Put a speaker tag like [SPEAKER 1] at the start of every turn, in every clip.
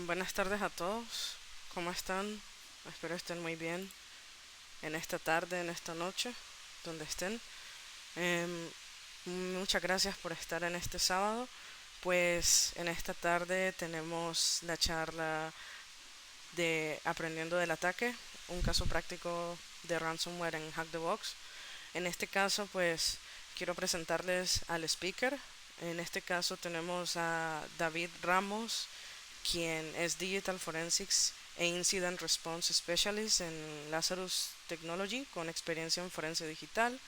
[SPEAKER 1] Buenas tardes a todos. ¿Cómo están? Espero estén muy bien en esta tarde, en esta noche, donde estén. Em, Muchas gracias por estar en este sábado. Pues en esta tarde tenemos la charla de Aprendiendo del Ataque, un caso práctico de ransomware en Hack the Box. En este caso, pues quiero presentarles al speaker. En este caso tenemos a David Ramos, quien es Digital Forensics e Incident Response Specialist en Lazarus Technology, con experiencia en forense digital,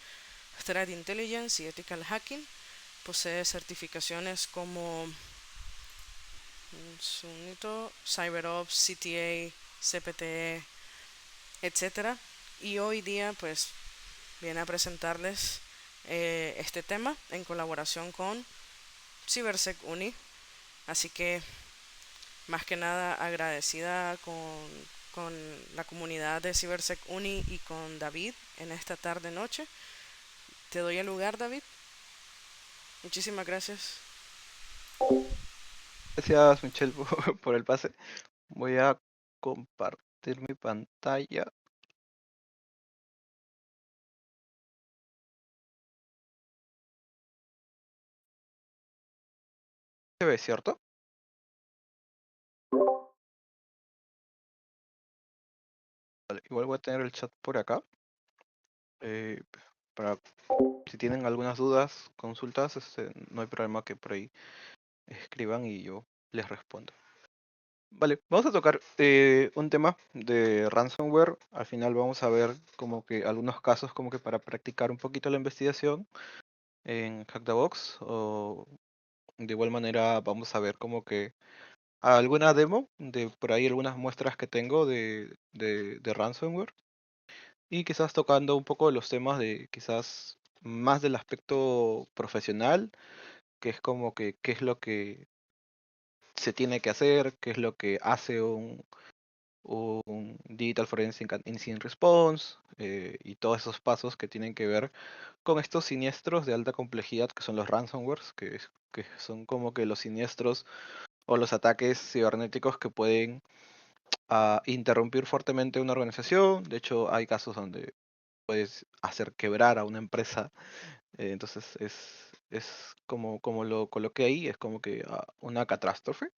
[SPEAKER 1] Threat Intelligence y Ethical Hacking. Posee certificaciones como CyberOps, CTA, CPTE, etcétera. Y hoy día pues viene a presentarles este tema en colaboración con CyberSec Uni. Así que más que nada agradecida con la comunidad de CyberSec Uni y con David en esta tarde noche. Te doy el lugar, David. Muchísimas gracias.
[SPEAKER 2] Gracias, Michelle, por el pase. Voy a compartir mi pantalla. Se ve, ¿cierto? Vale, igual voy a tener el chat por acá. eh, para si tienen algunas dudas, consultas, no hay problema que por ahí escriban y yo les respondo. Vale, vamos a tocar un tema de ransomware. Al final vamos a ver como que algunos casos como que para practicar un poquito la investigación en Hack the Box. O de igual manera vamos a ver como que alguna demo de por ahí algunas muestras que tengo de ransomware y quizás tocando un poco los temas de quizás más del aspecto profesional, que es como que qué es lo que se tiene que hacer, qué es lo que hace un Digital Forensic Incident Response, y todos esos pasos que tienen que ver con estos siniestros de alta complejidad que son los ransomwares, que son como que los siniestros o los ataques cibernéticos que pueden a interrumpir fuertemente una organización. De hecho, hay casos donde puedes hacer quebrar a una empresa. Entonces es como lo coloqué ahí, es como que una catástrofe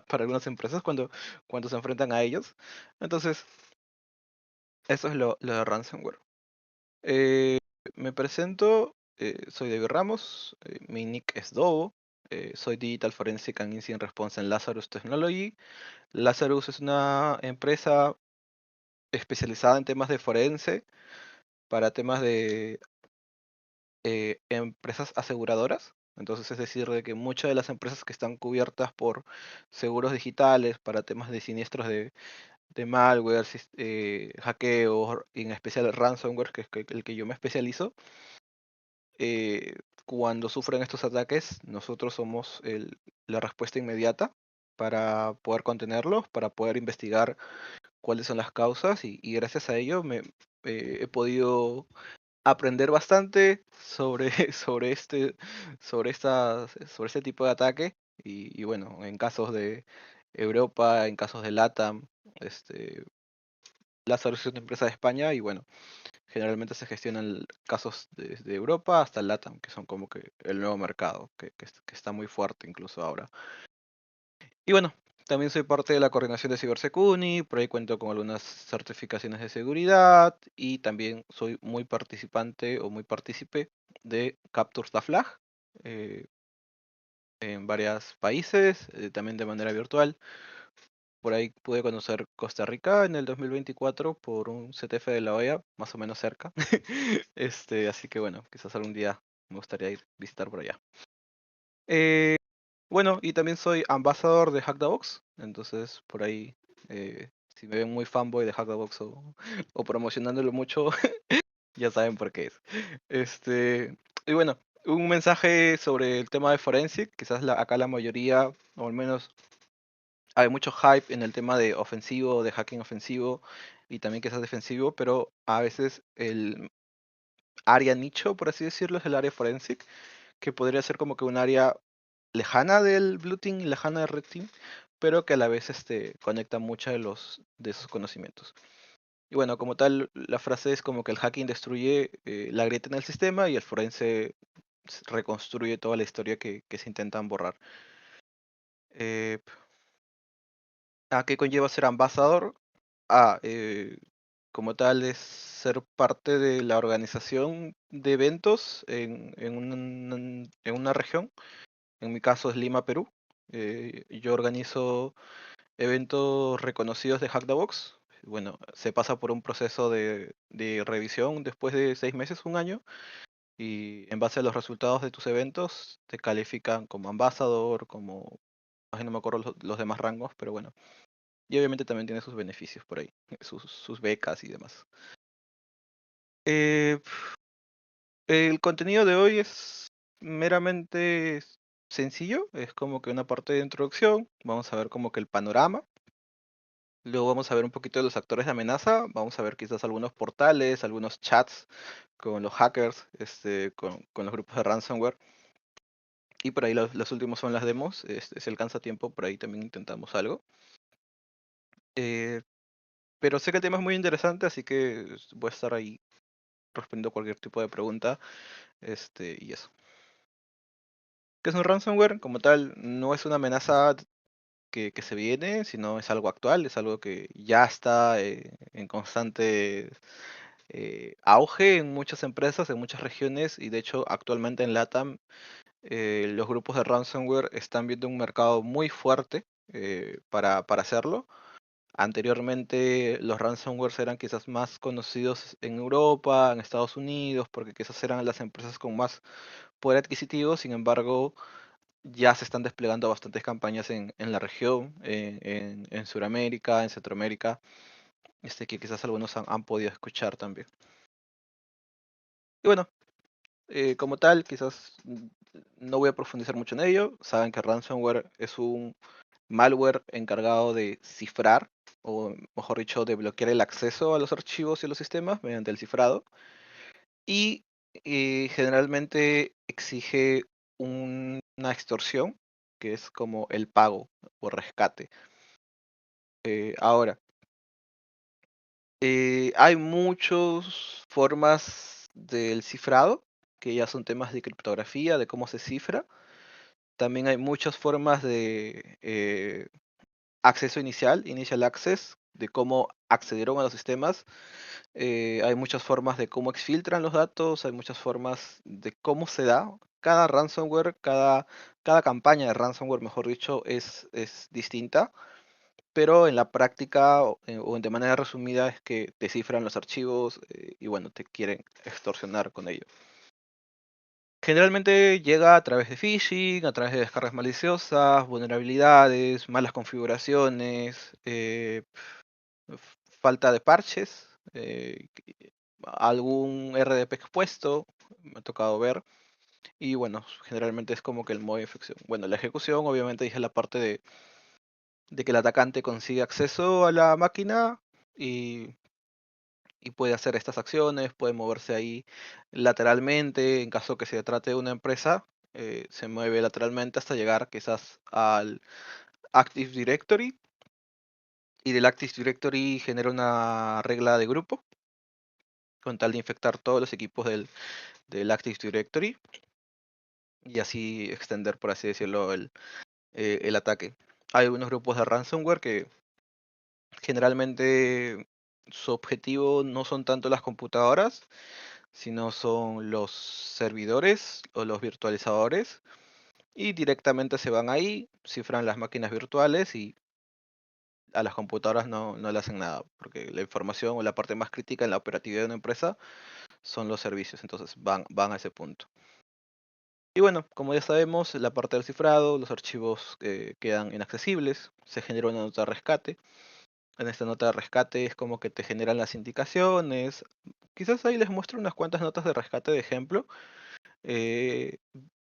[SPEAKER 2] para algunas empresas cuando se enfrentan a ellos. Entonces, eso es lo de ransomware. Eh, Me presento, soy David Ramos, mi nick es Dobo, soy Digital Forensic and Incident Response en Lazarus Technology. Lazarus es una empresa especializada en temas de forense para temas de empresas aseguradoras. Entonces, es decir, de que muchas de las empresas que están cubiertas por seguros digitales para temas de siniestros de malware, hackeos, y en especial ransomware, que es el que yo me especializo, eh, cuando sufren estos ataques, nosotros somos la respuesta inmediata para poder contenerlos, para poder investigar cuáles son las causas y gracias a ello he podido aprender bastante sobre, sobre este tipo de ataque y bueno, en casos de Europa, en casos de LATAM, Lazarus es una empresa de España y bueno, generalmente se gestionan casos desde Europa hasta el LATAM, que son como que el nuevo mercado, que está muy fuerte incluso ahora. Y bueno, también soy parte de la coordinación de CyberSecUni, por ahí cuento con algunas certificaciones de seguridad y también soy muy participante o muy partícipe de Capture the Flag eh, en varios países, también de manera virtual. Por ahí pude conocer Costa Rica en el 2024 por un CTF de la OEA, más o menos cerca. Así que bueno, quizás algún día me gustaría ir visitar por allá. Eh, Bueno, y también soy ambasador de Hack the Box, entonces por ahí, si me ven muy fanboy de Hack the Box o promocionándolo mucho, ya saben por qué es. Y bueno, un mensaje sobre el tema de Forensic, quizás acá la mayoría, o al menos hay mucho hype en el tema de ofensivo, de hacking ofensivo, y también quizás defensivo, pero a veces el área nicho, por así decirlo, es el área Forensic, que podría ser como que un área lejana del Blue Team y lejana del Red Team, pero que a la vez conecta muchos de esos conocimientos. Y bueno, como tal, la frase es como que el hacking destruye la grieta en el sistema y el forense reconstruye toda la historia que se intentan borrar. Eh, ¿A qué conlleva ser ambasador? Como tal es ser parte de la organización de eventos en una región. En mi caso es Lima, Perú. Yo organizo eventos reconocidos de Hack the Box. Bueno, se pasa por un proceso de revisión después de 6 meses, un año, y en base a los resultados de tus eventos te califican como ambasador, como, ay, no me acuerdo los demás rangos, pero bueno. Y obviamente también tiene sus beneficios por ahí, sus becas y demás. Eh, el contenido de hoy es meramente sencillo, es como que una parte de introducción, vamos a ver como que el panorama. Luego vamos a ver un poquito de los actores de amenaza, vamos a ver quizás algunos portales, algunos chats con los hackers, con los grupos de ransomware. Y por ahí los últimos son las demos, si alcanza tiempo, por ahí también intentamos algo. Eh, pero sé que el tema es muy interesante, así que voy a estar ahí respondiendo cualquier tipo de pregunta, y eso. ¿Qué es un ransomware? Como tal, no es una amenaza que se viene, sino es algo actual, es algo que ya está en constante auge en muchas empresas, en muchas regiones, y de hecho actualmente en LATAM los grupos de ransomware están viendo un mercado muy fuerte para hacerlo. Anteriormente los ransomwares eran quizás más conocidos en Europa, en Estados Unidos, porque quizás eran las empresas con más poder adquisitivo. Sin embargo, ya se están desplegando bastantes campañas en la región, en Sudamérica, en Centroamérica, que quizás algunos han podido escuchar también. Y bueno, como tal, quizás no voy a profundizar mucho en ello. Saben que ransomware es un malware encargado de cifrar, o mejor dicho, de bloquear el acceso a los archivos y a los sistemas mediante el cifrado. Y generalmente exige una extorsión, que es como el pago o rescate. Ahora, hay muchas formas del cifrado, que ya son temas de criptografía, de cómo se cifra. También hay muchas formas de acceso inicial, initial access, de cómo accedieron a los sistemas. Hay muchas formas de cómo exfiltran los datos, hay muchas formas de cómo se da. Cada ransomware, cada campaña de ransomware, mejor dicho, es distinta, pero en la práctica o de manera resumida es que te cifran los archivos y bueno, te quieren extorsionar con ello. Generalmente llega a través de phishing, a través de descargas maliciosas, vulnerabilidades, malas configuraciones, falta de parches, algún RDP expuesto, me ha tocado ver. Y bueno, generalmente es como que el modo de infección. Bueno, la ejecución obviamente es la parte de que el atacante consigue acceso a la máquina y, y puede hacer estas acciones, puede moverse ahí lateralmente, en caso que se trate de una empresa, se mueve lateralmente hasta llegar quizás al Active Directory y del Active Directory genera una regla de grupo con tal de infectar todos los equipos del Active Directory y así extender, por así decirlo, el ataque. Hay algunos grupos de ransomware que generalmente su objetivo no son tanto las computadoras, sino son los servidores o los virtualizadores y directamente se van ahí, cifran las máquinas virtuales y a las computadoras no le hacen nada, porque la información o la parte más crítica en la operatividad de una empresa son los servicios, entonces van a ese punto. Y bueno, como ya sabemos, la parte del cifrado, los archivos quedan inaccesibles, se genera una nota de rescate. En esta nota de rescate es como que te generan las indicaciones. Quizás ahí les muestro unas cuantas notas de rescate de ejemplo. Eh,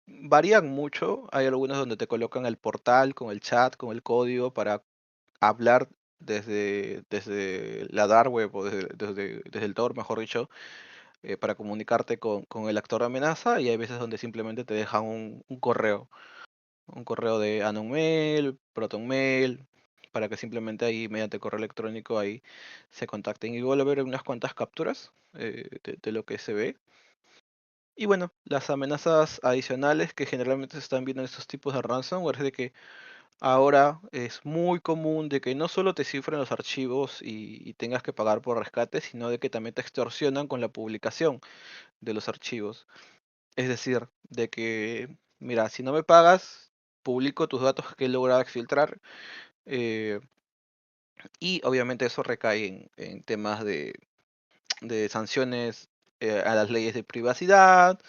[SPEAKER 2] Varían mucho. Hay algunas donde te colocan el portal con el chat, con el código para hablar desde la dark web o desde el Tor, mejor dicho, para comunicarte con el actor de amenaza. Y hay veces donde simplemente te dejan un correo. un correo de AnonMail, ProtonMail, para que simplemente ahí mediante correo electrónico ahí se contacten. Igual a ver unas cuantas capturas de lo que se ve. Y bueno, las amenazas adicionales que generalmente se están viendo en estos tipos de ransomware es de que ahora es muy común de que no solo te cifren los archivos y tengas que pagar por rescate, sino de que también te extorsionan con la publicación de los archivos. Es decir, de que, mira, si no me pagas, publico tus datos que he logrado exfiltrar, eh, y obviamente eso recae en temas de sanciones a las leyes de privacidad,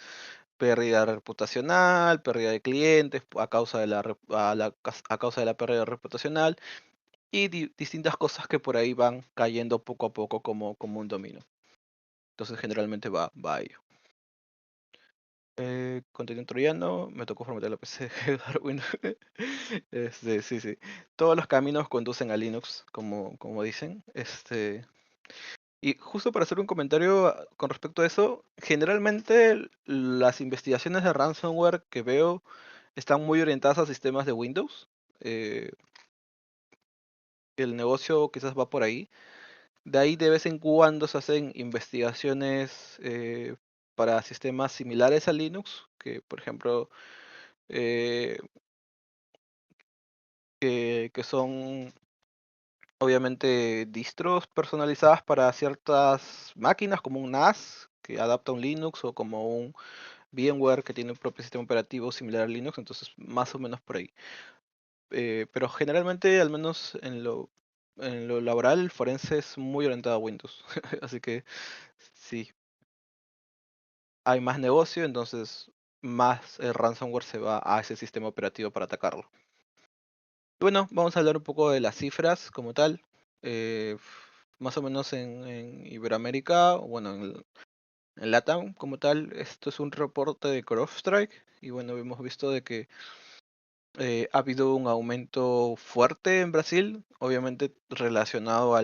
[SPEAKER 2] pérdida reputacional, pérdida de clientes a causa de a causa de la pérdida reputacional y distintas cosas que por ahí van cayendo poco a poco como un dominó. Entonces generalmente va a ello. Contenido troyano, me tocó formatear la PC de Darwin. Sí, sí. Todos los caminos conducen a Linux, como dicen. Y justo para hacer un comentario con respecto a eso, generalmente las investigaciones de ransomware que veo están muy orientadas a sistemas de Windows. Eh, el negocio quizás va por ahí. De ahí de vez en cuando se hacen investigaciones para sistemas similares a Linux, que por ejemplo eh, que son obviamente distros personalizadas para ciertas máquinas, como un NAS que adapta un Linux o como un VMware que tiene un propio sistema operativo similar a Linux, entonces más o menos por ahí. Pero generalmente, al menos en lo laboral, el forense es muy orientado a Windows. Así que sí, hay más negocio, entonces más ransomware se va a ese sistema operativo para atacarlo. Bueno, vamos a hablar un poco de las cifras como tal. Más o menos en Iberoamérica, bueno, en LATAM como tal, esto es un reporte de CrowdStrike. Y bueno, hemos visto de que ha habido un aumento fuerte en Brasil, obviamente relacionado a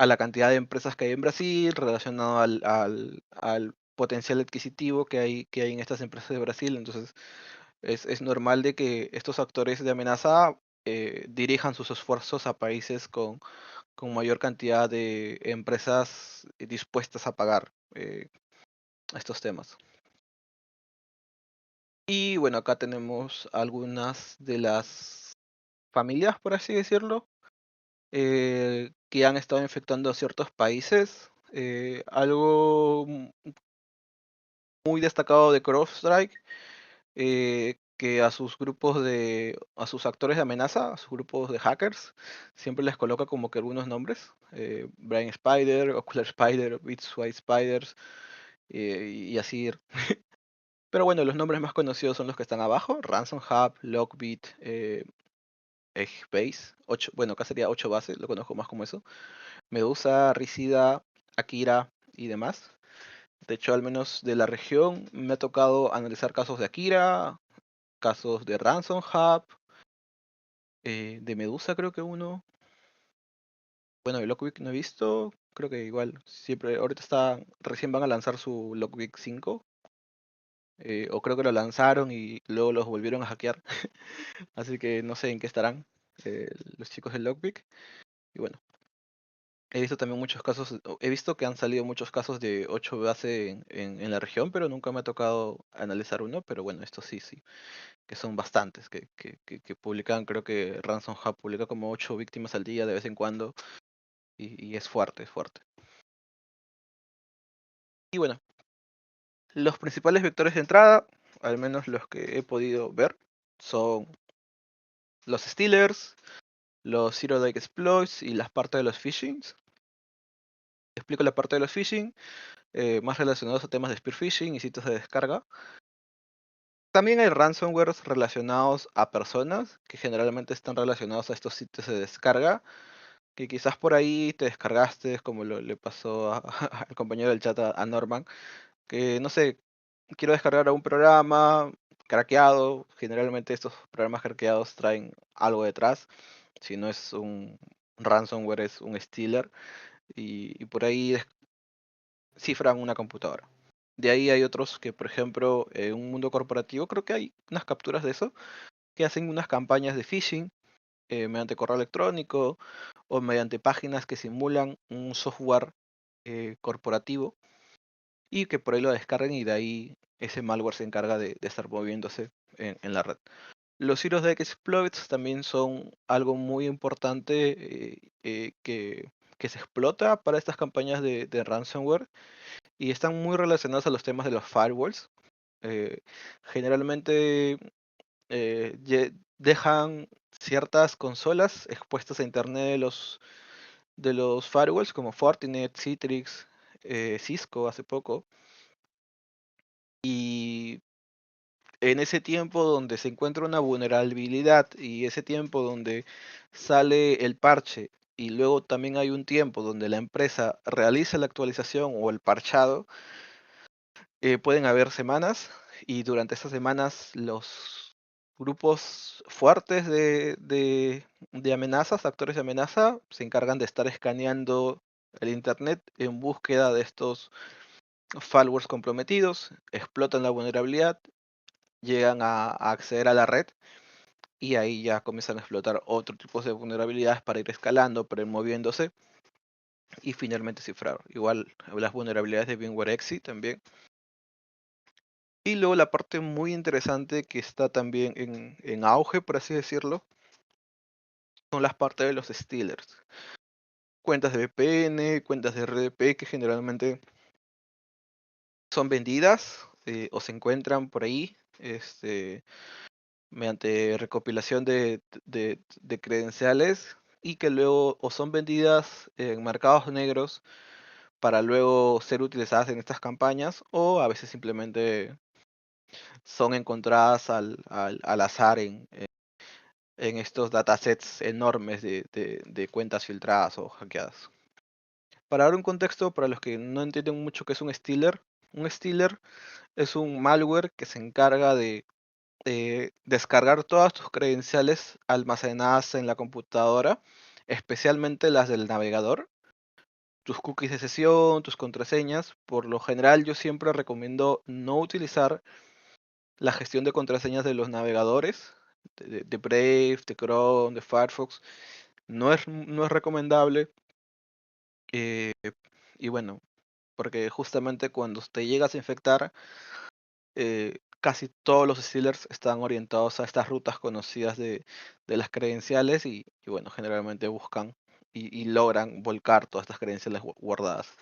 [SPEAKER 2] la cantidad de empresas que hay en Brasil, relacionado al potencial adquisitivo que hay en estas empresas de Brasil. Entonces, es normal de que estos actores de amenaza dirijan sus esfuerzos a países con mayor cantidad de empresas dispuestas a pagar estos temas. Y bueno, acá tenemos algunas de las familias, por así decirlo, que han estado infectando a ciertos países. Algo muy destacado de CrowdStrike, que a sus actores de amenaza, a sus grupos de hackers, siempre les coloca como que algunos nombres, Brain Spider, Ocular Spider, Bitswise Spiders, y así ir. Pero bueno, los nombres más conocidos son los que están abajo, Ransom Hub, Lockbit, Eggbase, bueno, acá sería 8 bases, lo conozco más como eso, Medusa, Ricida, Akira y demás. De hecho, al menos de la región, me ha tocado analizar casos de Akira, casos de Ransom Hub, de Medusa creo que uno. Bueno, de Lockbit no he visto, creo que igual, siempre, ahorita recién van a lanzar su Lockbit 5, o creo que lo lanzaron y luego los volvieron a hackear, así que no sé en qué estarán los chicos de Lockbit. Y bueno, he visto también muchos casos, he visto que han salido muchos casos de 8 base en la región, pero nunca me ha tocado analizar uno, pero bueno, esto sí, sí, que son bastantes, que publican, creo que Ransom Hub publica como 8 víctimas al día de vez en cuando, y es fuerte, es fuerte. Y bueno, los principales vectores de entrada, al menos los que he podido ver, son los stealers, los zero day exploits y las partes de los phishings. Explico la parte de los phishing, más relacionados a temas de spear phishing y sitios de descarga. También hay ransomwares relacionados a personas, que generalmente están relacionados a estos sitios de descarga, que quizás por ahí te descargaste, como le pasó al compañero del chat a Norman, que no sé, quiero descargar un programa craqueado. Generalmente estos programas craqueados traen algo detrás, si no es un ransomware es un stealer, y por ahí cifran una computadora. De ahí hay otros que, por ejemplo, en un mundo corporativo, creo que hay unas capturas de eso, que hacen unas campañas de phishing mediante correo electrónico o mediante páginas que simulan un software corporativo y que por ahí lo descarguen y de ahí ese malware se encarga de estar moviéndose en la red. Los Zero Day Exploits también son algo muy importante que se explota para estas campañas de ransomware y están muy relacionados a los temas de los firewalls. Eh, Generalmente dejan ciertas consolas expuestas a internet de los firewalls como Fortinet, Citrix, Cisco hace poco. Y en ese tiempo donde se encuentra una vulnerabilidad y ese tiempo donde sale el parche y luego también hay un tiempo donde la empresa realiza la actualización o el parchado, pueden haber semanas y durante esas semanas los grupos fuertes de amenazas, actores de amenaza, se encargan de estar escaneando el internet en búsqueda de estos firewalls comprometidos, explotan la vulnerabilidad, llegan a acceder a la red y ahí ya comienzan a explotar otro tipo de vulnerabilidades para ir escalando, para ir moviéndose y finalmente cifrar. Igual las vulnerabilidades de VMware también. Y luego la parte muy interesante que está también en auge, por así decirlo, son las partes de los stealers. Cuentas de VPN, cuentas de RDP que generalmente son vendidas o se encuentran por ahí mediante recopilación de credenciales y que luego o son vendidas en mercados negros para luego ser utilizadas en estas campañas o a veces simplemente son encontradas al azar en estos datasets enormes de cuentas filtradas o hackeadas. Para dar un contexto, para los que no entienden mucho qué es un stealer es un malware que se encarga de descargar todas tus credenciales almacenadas en la computadora, especialmente las del navegador, tus cookies de sesión, tus contraseñas. Por lo general, yo siempre recomiendo no utilizar la gestión de contraseñas de los navegadores, de Brave, de Chrome, de Firefox. No es recomendable. eh, y bueno, porque justamente cuando te llegas a infectar, casi todos los stealers están orientados a estas rutas conocidas de las credenciales y bueno, generalmente buscan y logran volcar todas estas credenciales guardadas.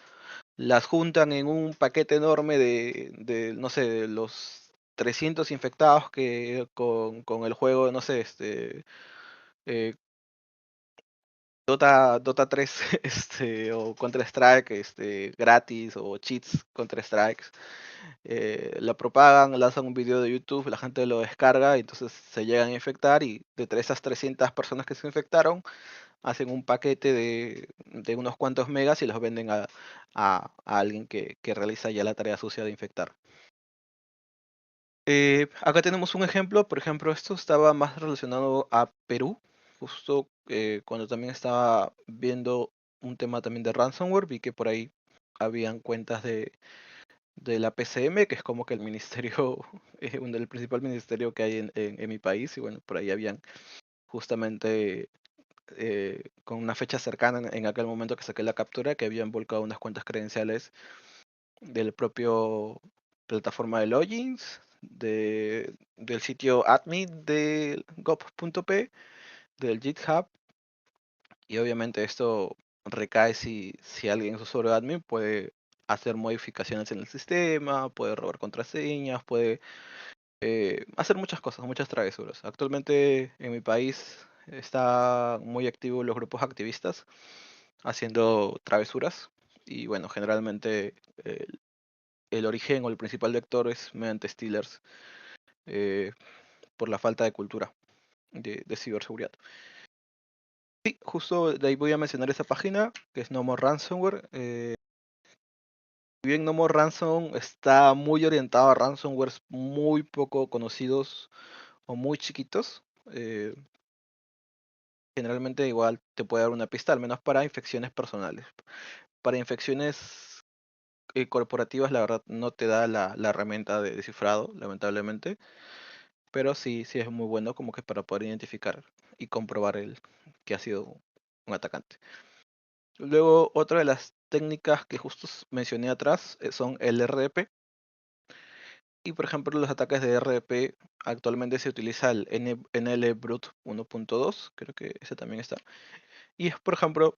[SPEAKER 2] Las juntan en un paquete enorme no sé, de los 300 infectados que con el juego, no sé, eh, Dota 3 o Counter-Strike gratis o cheats Counter-Strike la propagan, lanzan un video de YouTube, la gente lo descarga y entonces se llegan a infectar y de entre esas 300 personas que se infectaron, hacen un paquete de unos cuantos megas y los venden a alguien que realiza ya la tarea sucia de infectar. Acá tenemos un ejemplo, por ejemplo, esto estaba más relacionado a Perú, justo cuando también estaba viendo un tema también de ransomware, vi que por ahí habían cuentas de la PCM, que es como que el ministerio, el principal ministerio que hay en mi país, y bueno, por ahí habían justamente con una fecha cercana en aquel momento que saqué la captura, que habían volcado unas cuentas credenciales del propio plataforma de logins, del sitio admin de gov.p, del GitHub, y obviamente esto recae si alguien es usuario admin, puede hacer modificaciones en el sistema, puede robar contraseñas, puede hacer muchas cosas, muchas travesuras. Actualmente en mi país está muy activo los grupos activistas haciendo travesuras y bueno, generalmente el origen o el principal vector es mediante Steelers eh, por la falta de cultura de ciberseguridad. Sí, justo de ahí voy a mencionar esa página que es No More Ransomware. Si bien No More Ransom está muy orientado a ransomwares muy poco conocidos o muy chiquitos, generalmente igual te puede dar una pista, al menos para infecciones personales. Para infecciones corporativas, la verdad, no te da la herramienta de descifrado, lamentablemente, pero sí es muy bueno como que para poder identificar y comprobar el que ha sido un atacante. Luego, otra de las técnicas que justo mencioné atrás son el RDP. Y por ejemplo, los ataques de RDP actualmente se utiliza el NLBrute 1.2, creo que ese también está. Y es, por ejemplo,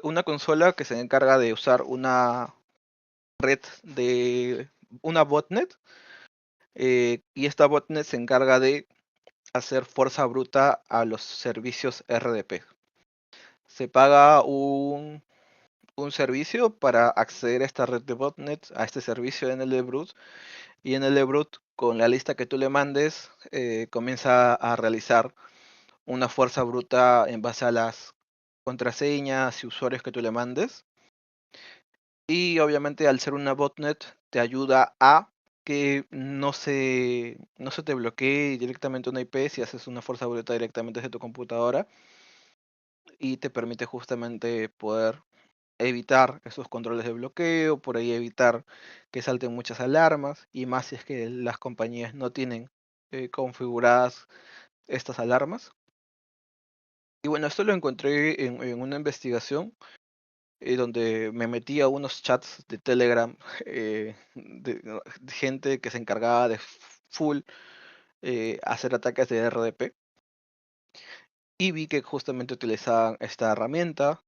[SPEAKER 2] una consola que se encarga de usar una red de una botnet, y esta botnet se encarga de hacer fuerza bruta a los servicios RDP. Se paga un servicio para acceder a esta red de botnet, a este servicio en NLBrute, y en NLBrute, con la lista que tú le mandes, comienza a realizar una fuerza bruta en base a las contraseñas y usuarios que tú le mandes. Y obviamente al ser una botnet te ayuda a que no se te bloquee directamente una IP si haces una fuerza bruta directamente desde tu computadora, y te permite justamente poder evitar esos controles de bloqueo, por ahí evitar que salten muchas alarmas, y más si es que las compañías no tienen configuradas estas alarmas. Y bueno, esto lo encontré en una investigación, donde me metí a unos chats de Telegram, de gente que se encargaba de full hacer ataques de RDP, y vi que justamente utilizaban esta herramienta,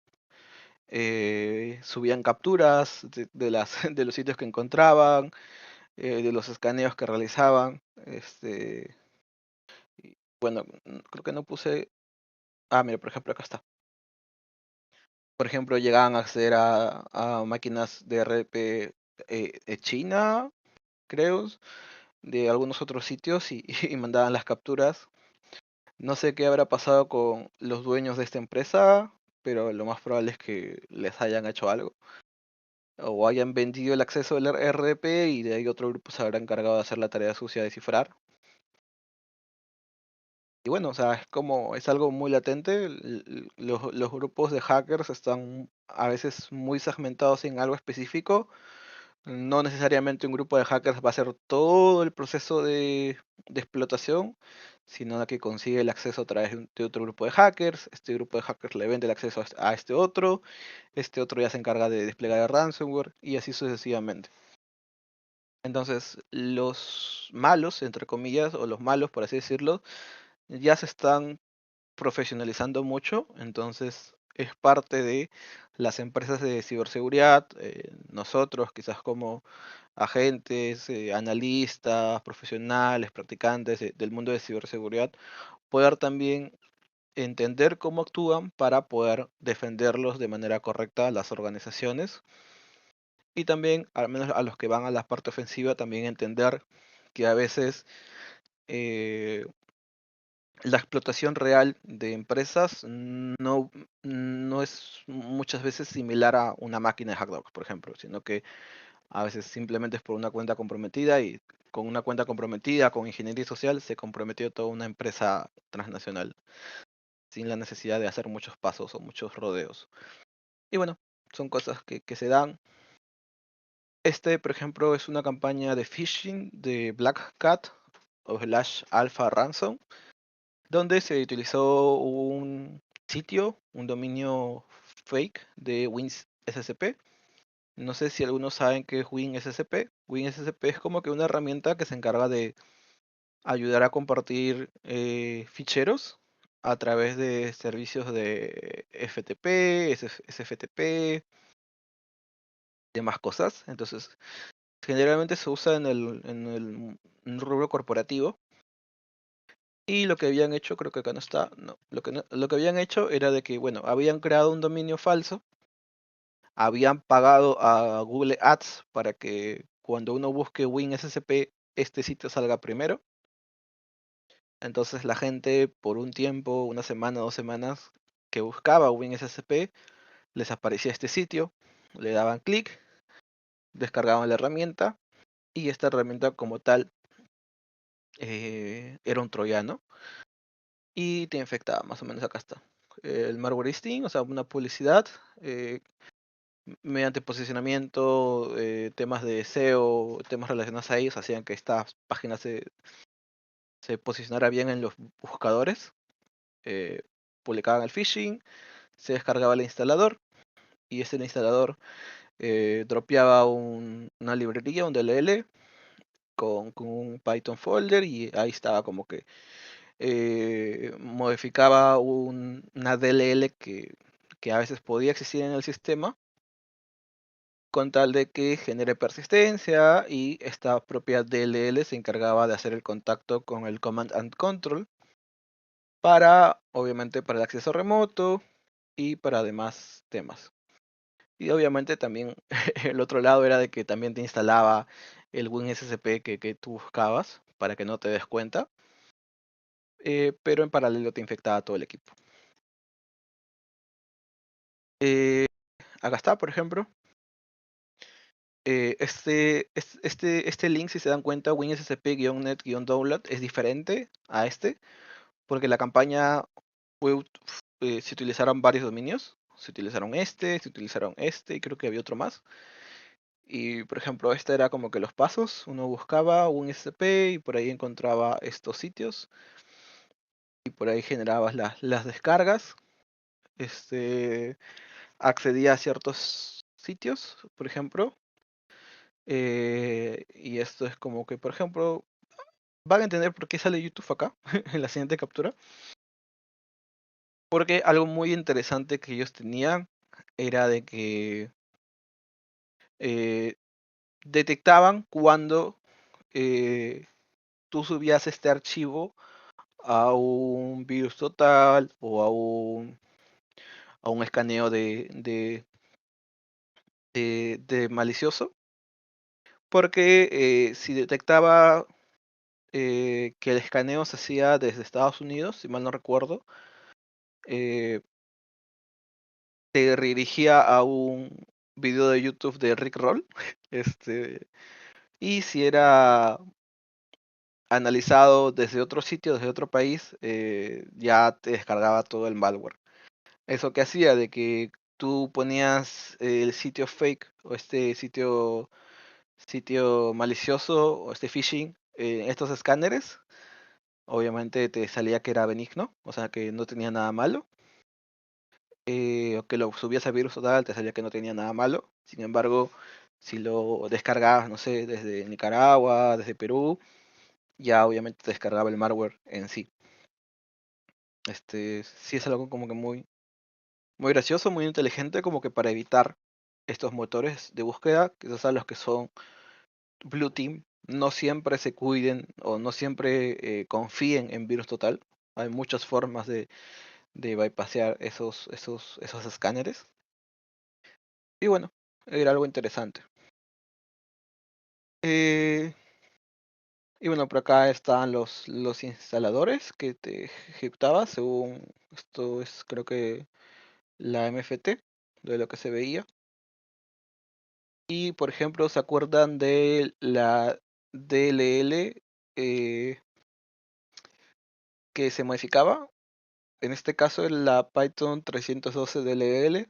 [SPEAKER 2] subían capturas de los sitios que encontraban, de los escaneos que realizaban. Bueno, creo que no puse. Ah, mira, por ejemplo, acá está. Por ejemplo, llegaban a acceder a máquinas de RP de China, creo, de algunos otros sitios, y, y mandaban las capturas. No sé qué habrá pasado con los dueños de esta empresa, pero lo más probable es que les hayan hecho algo, o hayan vendido el acceso del RDP, y de ahí otro grupo se habrá encargado de hacer la tarea sucia de descifrar. Y bueno, o sea, es algo muy latente. Los grupos de hackers están a veces muy segmentados en algo específico. No necesariamente un grupo de hackers va a hacer todo el proceso de explotación, sino que consigue el acceso a través de otro grupo de hackers. Este grupo de hackers le vende el acceso a este otro ya se encarga de desplegar el ransomware, y así sucesivamente. Entonces, los malos, entre comillas, o los malos, por así decirlo, ya se están profesionalizando mucho. Entonces es parte de las empresas de ciberseguridad, nosotros quizás como agentes, analistas, profesionales, practicantes del mundo de ciberseguridad, poder también entender cómo actúan para poder defenderlos de manera correcta a las organizaciones, y también, al menos a los que van a la parte ofensiva, también entender que a veces eh, la explotación real de empresas no es muchas veces similar a una máquina de Hackdogs, por ejemplo, sino que a veces simplemente es por una cuenta comprometida, y con una cuenta comprometida, con ingeniería social, se comprometió toda una empresa transnacional, sin la necesidad de hacer muchos pasos o muchos rodeos. Y bueno, son cosas que se dan. Por ejemplo, es una campaña de phishing de Black Cat o slash Alpha Ransom, donde se utilizó un sitio, un dominio fake de WinSCP. No sé si algunos saben qué es WinSCP. WinSCP es como que una herramienta que se encarga de ayudar a compartir ficheros a través de servicios de FTP, SFTP, demás cosas. Entonces, generalmente se usa en el rubro corporativo. Y lo que habían hecho, creo que acá no está, no, lo que habían hecho era de que, bueno, habían creado un dominio falso, habían pagado a Google Ads para que cuando uno busque WinSCP, este sitio salga primero. Entonces la gente, por un tiempo, una semana, 2 semanas, que buscaba WinSCP, les aparecía este sitio, le daban clic, descargaban la herramienta, y esta herramienta como tal era un troyano, y te infectaba. Más o menos acá está el malware listing, o sea, una publicidad mediante posicionamiento, temas de SEO, temas relacionados a ellos, hacían que estas páginas se posicionara bien en los buscadores. eh, Publicaban el phishing, se descargaba el instalador y ese instalador dropeaba una librería, un DLL, con un Python folder y ahí estaba como que modificaba una DLL que a veces podía existir en el sistema con tal de que genere persistencia y esta propia DLL se encargaba de hacer el contacto con el Command and Control para, obviamente, para el acceso remoto y para demás temas. Y obviamente también el otro lado era de que también te instalaba el WinSCP que tú buscabas para que no te des cuenta, pero en paralelo te infectaba todo el equipo. Eh, Acá está, por ejemplo, este link, si se dan cuenta, WinSCP-net-download es diferente a este, porque la campaña se utilizaron varios dominios. Se utilizaron este, y creo que había otro más. Y por ejemplo, este era como que los pasos. Uno buscaba un SCP y por ahí encontraba estos sitios. Y por ahí generabas las descargas. Este, accedía a ciertos sitios, por ejemplo. Y esto es como que, por ejemplo, van a entender por qué sale YouTube acá, en la siguiente captura. Porque algo muy interesante que ellos tenían era de que eh, detectaban cuando eh, tú subías este archivo a un virus total o a un escaneo de malicioso, porque si detectaba que el escaneo se hacía desde Estados Unidos, si mal no recuerdo, eh, te redirigía a un video de YouTube de Rick Roll, y si era analizado desde otro sitio, desde otro país, ya te descargaba todo el malware. Eso que hacía de que tú ponías el sitio fake o este sitio malicioso o este phishing en estos escáneres, obviamente te salía que era benigno, o sea que no tenía nada malo, o que lo subías a virus total, te salía que no tenía nada malo. Sin embargo, si lo descargabas, no sé, desde Nicaragua, desde Perú, ya obviamente te descargaba el malware en sí. Sí es algo como que muy gracioso, muy inteligente, como que para evitar estos motores de búsqueda, que son los que son Blue Team, no siempre se cuiden o no siempre confíen en virus total. Hay muchas formas de bypassear esos escáneres. Y bueno, era algo interesante. Eh, y bueno, por acá están los instaladores que te ejecutaba según esto es creo que la MFT de lo que se veía. Y por ejemplo, ¿se acuerdan de la DLL eh, que se modificaba? En este caso, la Python 312 DLL.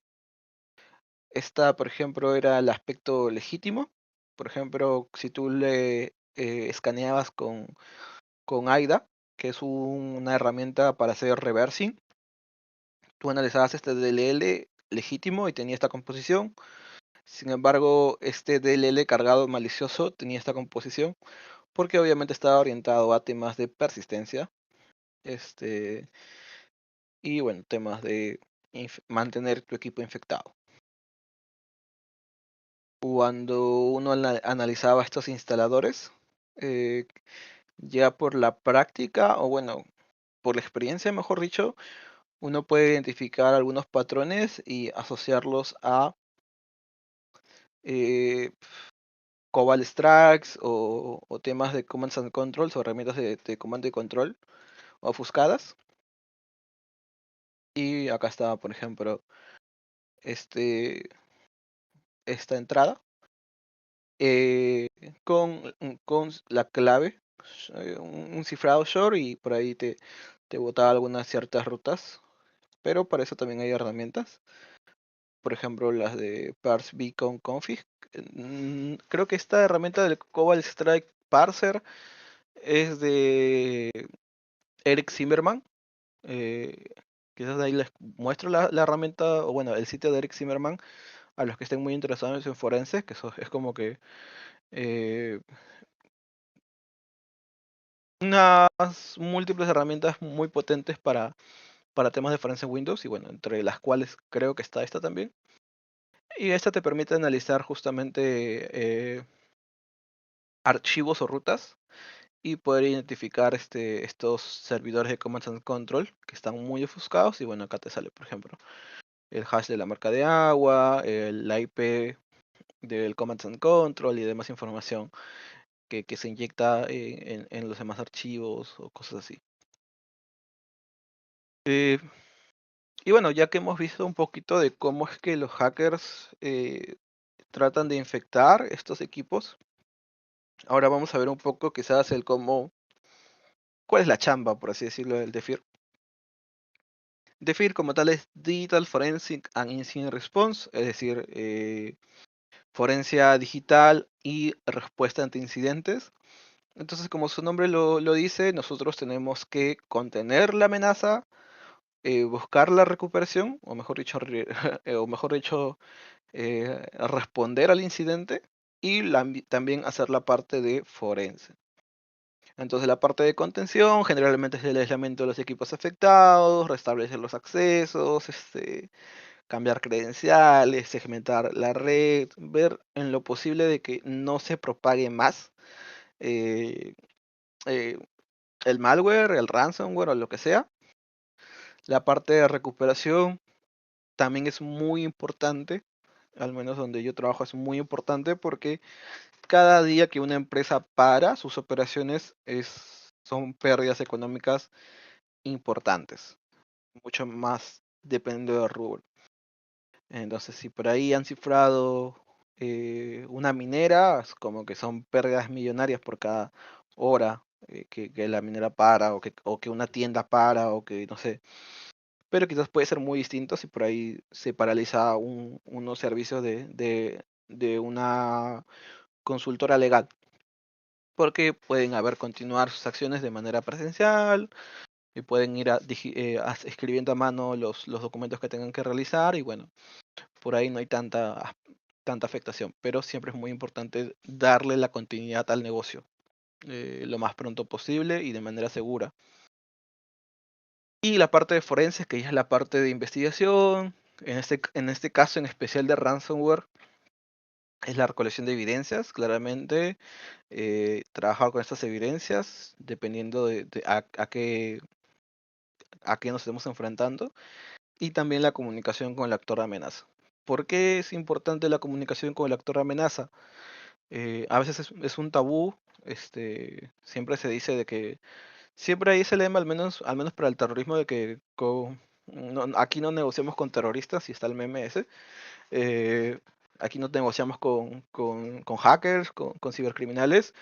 [SPEAKER 2] Esta, por ejemplo, era el aspecto legítimo. Por ejemplo, si tú le escaneabas con AIDA, que es una herramienta para hacer reversing, tú analizabas este DLL legítimo y tenía esta composición. Sin embargo, este DLL cargado malicioso tenía esta composición porque obviamente estaba orientado a temas de persistencia, este, y bueno, temas de mantener tu equipo infectado. Cuando uno analizaba estos instaladores, eh, ya por la práctica, o bueno, por la experiencia, mejor dicho, uno puede identificar algunos patrones y asociarlos a eh, Cobalt Strikes o temas de Commands and Controls o herramientas de comando y control ofuscadas. Y acá está, por ejemplo, este, esta entrada eh, con la clave, un cifrado short y por ahí te botaba algunas ciertas rutas, pero para eso también hay herramientas. por ejemplo, las de Parse Beacon Config. Creo que esta herramienta del Cobalt Strike Parser es de Eric Zimmerman. Eh, Quizás de ahí les muestro la herramienta, o bueno, el sitio de Eric Zimmerman a los que estén muy interesados en forenses, que eso es como que eh, unas múltiples herramientas muy potentes para temas de forense Windows, y bueno, entre las cuales creo que está esta también. Y esta te permite analizar justamente archivos o rutas y poder identificar estos servidores de Command and Control que están muy ofuscados. Y bueno, acá te sale, por ejemplo, el hash de la marca de agua, la IP del Command and Control y demás información que se inyecta en los demás archivos o cosas así. Eh, y bueno, ya que hemos visto un poquito de cómo es que los hackers tratan de infectar estos equipos, ahora vamos a ver un poco quizás el cómo, cuál es la chamba, por así decirlo, del DFIR. DFIR como tal es Digital Forensic and Incident Response, es decir, forencia digital y respuesta ante incidentes. Entonces, como su nombre lo dice, nosotros tenemos que contener la amenaza, buscar la recuperación, o mejor dicho, responder al incidente y también hacer la parte de forense. Entonces la parte de contención generalmente es el aislamiento de los equipos afectados, restablecer los accesos, cambiar credenciales, segmentar la red, ver en lo posible de que no se propague más eh, eh, el malware, el ransomware o lo que sea. La parte de recuperación también es muy importante, al menos donde yo trabajo es muy importante porque cada día que una empresa para sus operaciones son pérdidas económicas importantes, mucho más dependiendo del rubro. Entonces, si por ahí han cifrado una minera, es como que son pérdidas millonarias por cada hora que la minera para, o que una tienda para, o que no sé. Pero quizás puede ser muy distinto si por ahí se paraliza unos servicios de una consultora legal, porque pueden haber continuar sus acciones de manera presencial y pueden ir escribiendo a mano los documentos que tengan que realizar, y bueno, por ahí no hay tanta afectación, pero siempre es muy importante darle la continuidad al negocio lo más pronto posible y de manera segura. Y la parte de forenses, que ya es la parte de investigación, en este caso en especial de ransomware, es la recolección de evidencias, claramente, trabajar con estas evidencias, dependiendo a qué nos estemos enfrentando, y también la comunicación con el actor de amenaza. ¿Por qué es importante la comunicación con el actor de amenaza? A veces es un tabú, siempre se dice de que, siempre hay ese lema, al menos para el terrorismo, de que aquí no negociamos con terroristas, y está el meme ese. eh, Aquí no negociamos con hackers, con cibercriminales,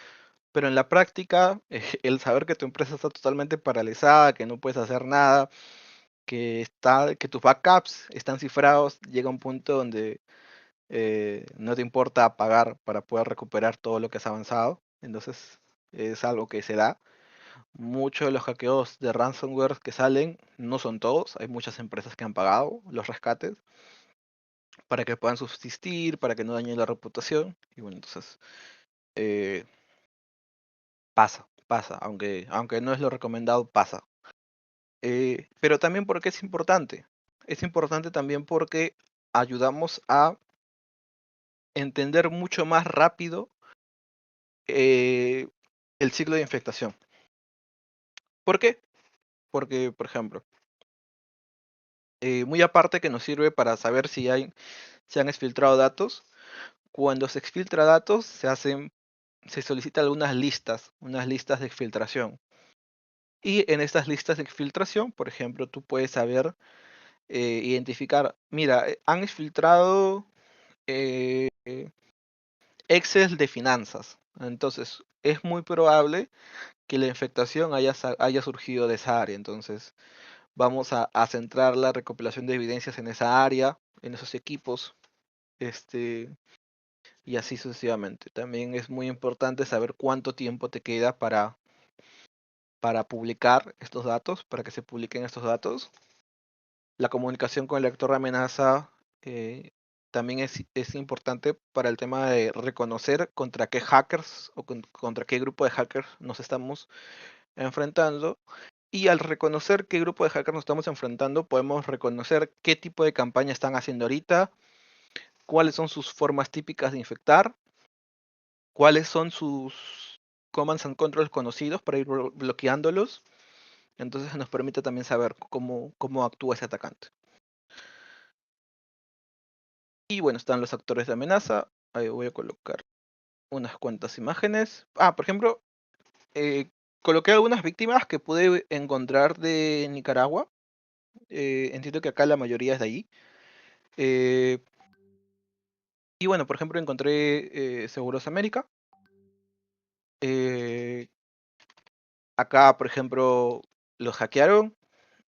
[SPEAKER 2] pero en la práctica, el saber que tu empresa está totalmente paralizada, que no puedes hacer nada, que tus backups están cifrados, llega un punto donde no te importa pagar para poder recuperar todo lo que has avanzado. Entonces es algo que se da. Muchos de los hackeos de ransomware que salen, no son todos, hay muchas empresas que han pagado los rescates para que puedan subsistir, para que no dañen la reputación. Y bueno, entonces eh, pasa, aunque no es lo recomendado, pasa. Pero también porque es importante. Es importante también porque ayudamos a entender mucho más rápido eh, el ciclo de infectación. ¿Por qué? Porque, por ejemplo, muy aparte que nos sirve para saber si han exfiltrado datos, cuando se exfiltra datos se solicitan unas listas de exfiltración. Y en estas listas de exfiltración, por ejemplo, tú puedes saber identificar, mira, han exfiltrado eh, Excel de finanzas. Entonces, es muy probable que la infectación haya surgido de esa área. Entonces, vamos a centrar la recopilación de evidencias en esa área, en esos equipos, este, y así sucesivamente. También es muy importante saber cuánto tiempo te queda para publicar estos datos, para que se publiquen estos datos. La comunicación con el lector de amenaza también es importante para el tema de reconocer contra qué hackers o contra qué grupo de hackers nos estamos enfrentando. Y al reconocer qué grupo de hackers nos estamos enfrentando, podemos reconocer qué tipo de campaña están haciendo ahorita, cuáles son sus formas típicas de infectar, cuáles son sus commands and controls conocidos para ir bloqueándolos. Entonces nos permite también saber cómo actúa ese atacante. Y bueno, están los actores de amenaza. Ahí voy a colocar unas cuantas imágenes. Por ejemplo, coloqué algunas víctimas que pude encontrar de Nicaragua. Entiendo que acá la mayoría es de ahí. Eh, y bueno, por ejemplo, encontré Seguros América. Eh, Acá, por ejemplo, los hackearon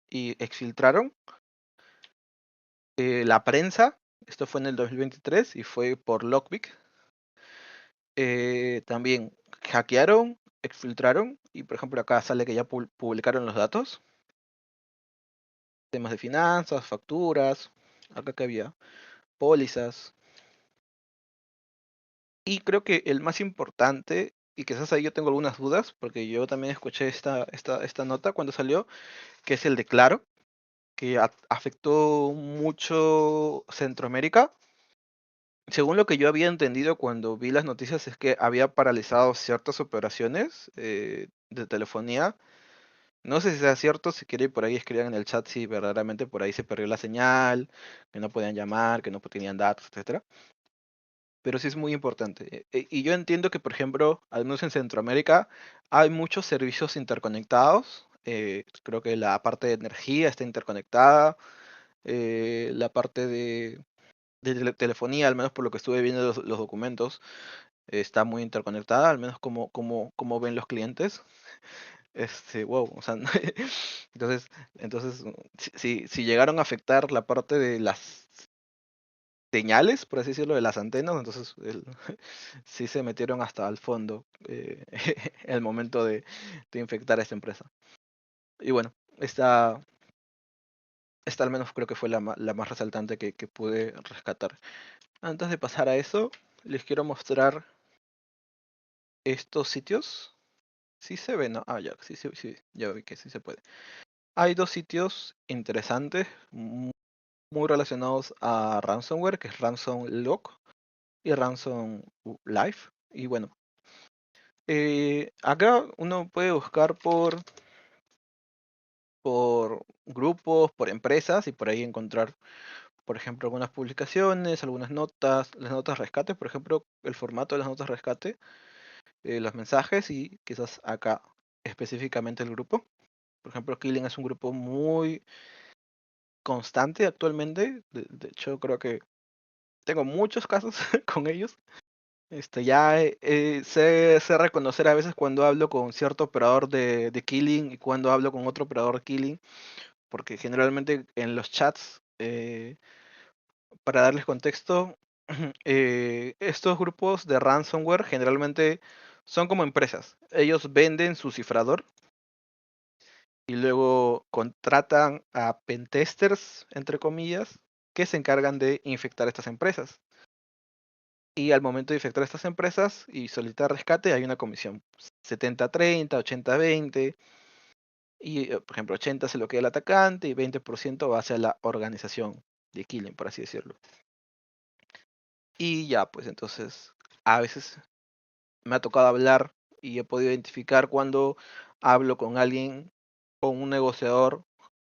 [SPEAKER 2] y exfiltraron. La prensa, esto fue en el 2023 y fue por Lockpick. También hackearon, exfiltraron y por ejemplo acá sale que ya publicaron los datos. Temas de finanzas, facturas, acá que había pólizas. Y creo que el más importante, y quizás ahí yo tengo algunas dudas, porque yo también escuché esta nota cuando salió, que es el de Claro, que afectó mucho Centroamérica. Según lo que yo había entendido cuando vi las noticias es que había paralizado ciertas operaciones de telefonía. No sé si sea cierto, si quiere por ahí escriban en el chat si verdaderamente por ahí se perdió la señal, que no podían llamar, que no tenían datos, etcétera. Pero sí es muy importante. Y yo entiendo que, por ejemplo, al menos en Centroamérica hay muchos servicios interconectados. Creo que la parte de energía está interconectada, la parte de telefonía, al menos por lo que estuve viendo los documentos, está muy interconectada, al menos como ven los clientes. Wow, o sea, entonces, entonces, si llegaron a afectar la parte de las señales, por así decirlo, de las antenas, entonces sí se metieron hasta al fondo el momento de infectar a esta empresa. Y bueno, esta al menos creo que fue la más resaltante que pude rescatar. Antes de pasar a eso, les quiero mostrar estos sitios. Sí se ve, ¿no? Ya, sí, sí, sí, ya vi que sí se puede. Hay dos sitios interesantes, muy relacionados a ransomware, que es Ransom Lock y Ransom Life. Y bueno, acá uno puede buscar por grupos, por empresas y por ahí encontrar, por ejemplo, algunas publicaciones, algunas notas, las notas rescate, por ejemplo, el formato de las notas rescate, los mensajes y quizás acá específicamente el grupo. Por ejemplo, Killing es un grupo muy constante actualmente. De hecho, creo que tengo muchos casos con ellos. Ya sé reconocer a veces cuando hablo con cierto operador de Killing y cuando hablo con otro operador de Killing, porque generalmente en los chats, para darles contexto, estos grupos de ransomware generalmente son como empresas. Ellos venden su cifrador y luego contratan a pentesters, entre comillas, que se encargan de infectar estas empresas. Y al momento de infectar estas empresas y solicitar rescate hay una comisión 70-30, 80-20, y por ejemplo 80 se lo queda el atacante y 20% va hacia la organización de Killing, por así decirlo. Y ya, pues entonces a veces me ha tocado hablar y he podido identificar cuando hablo con alguien, con un negociador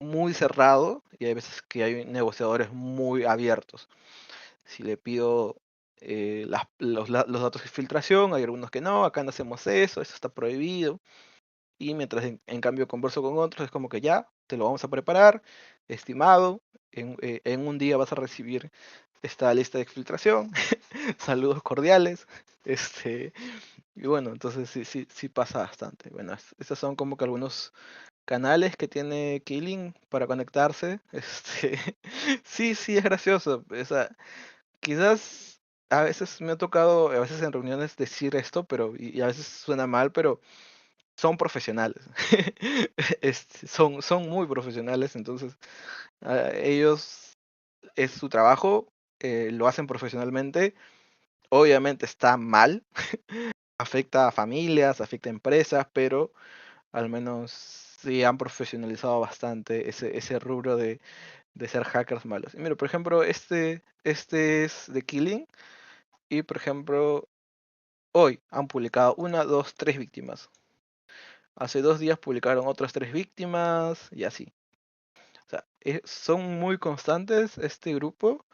[SPEAKER 2] muy cerrado, y hay veces que hay negociadores muy abiertos. Si le pido los datos de filtración, hay algunos que no, acá no hacemos eso está prohibido. Y mientras en cambio converso con otros, es como que ya, te lo vamos a preparar, estimado, en un día vas a recibir esta lista de exfiltración, saludos cordiales, y bueno, entonces sí pasa bastante. Bueno, estos son como que algunos canales que tiene Killing para conectarse. Sí, sí, es gracioso. O sea, quizás a veces me ha tocado, a veces en reuniones decir esto, pero y a veces suena mal, pero son profesionales. Son muy profesionales, entonces ellos es su trabajo, lo hacen profesionalmente. Obviamente está mal, afecta a familias, afecta a empresas, pero al menos sí han profesionalizado bastante ese rubro de ser hackers malos. Y mira, por ejemplo, este es de Killing y por ejemplo, hoy han publicado una, dos, tres víctimas. Hace 2 días publicaron otras tres víctimas y así. O sea, son muy constantes este grupo.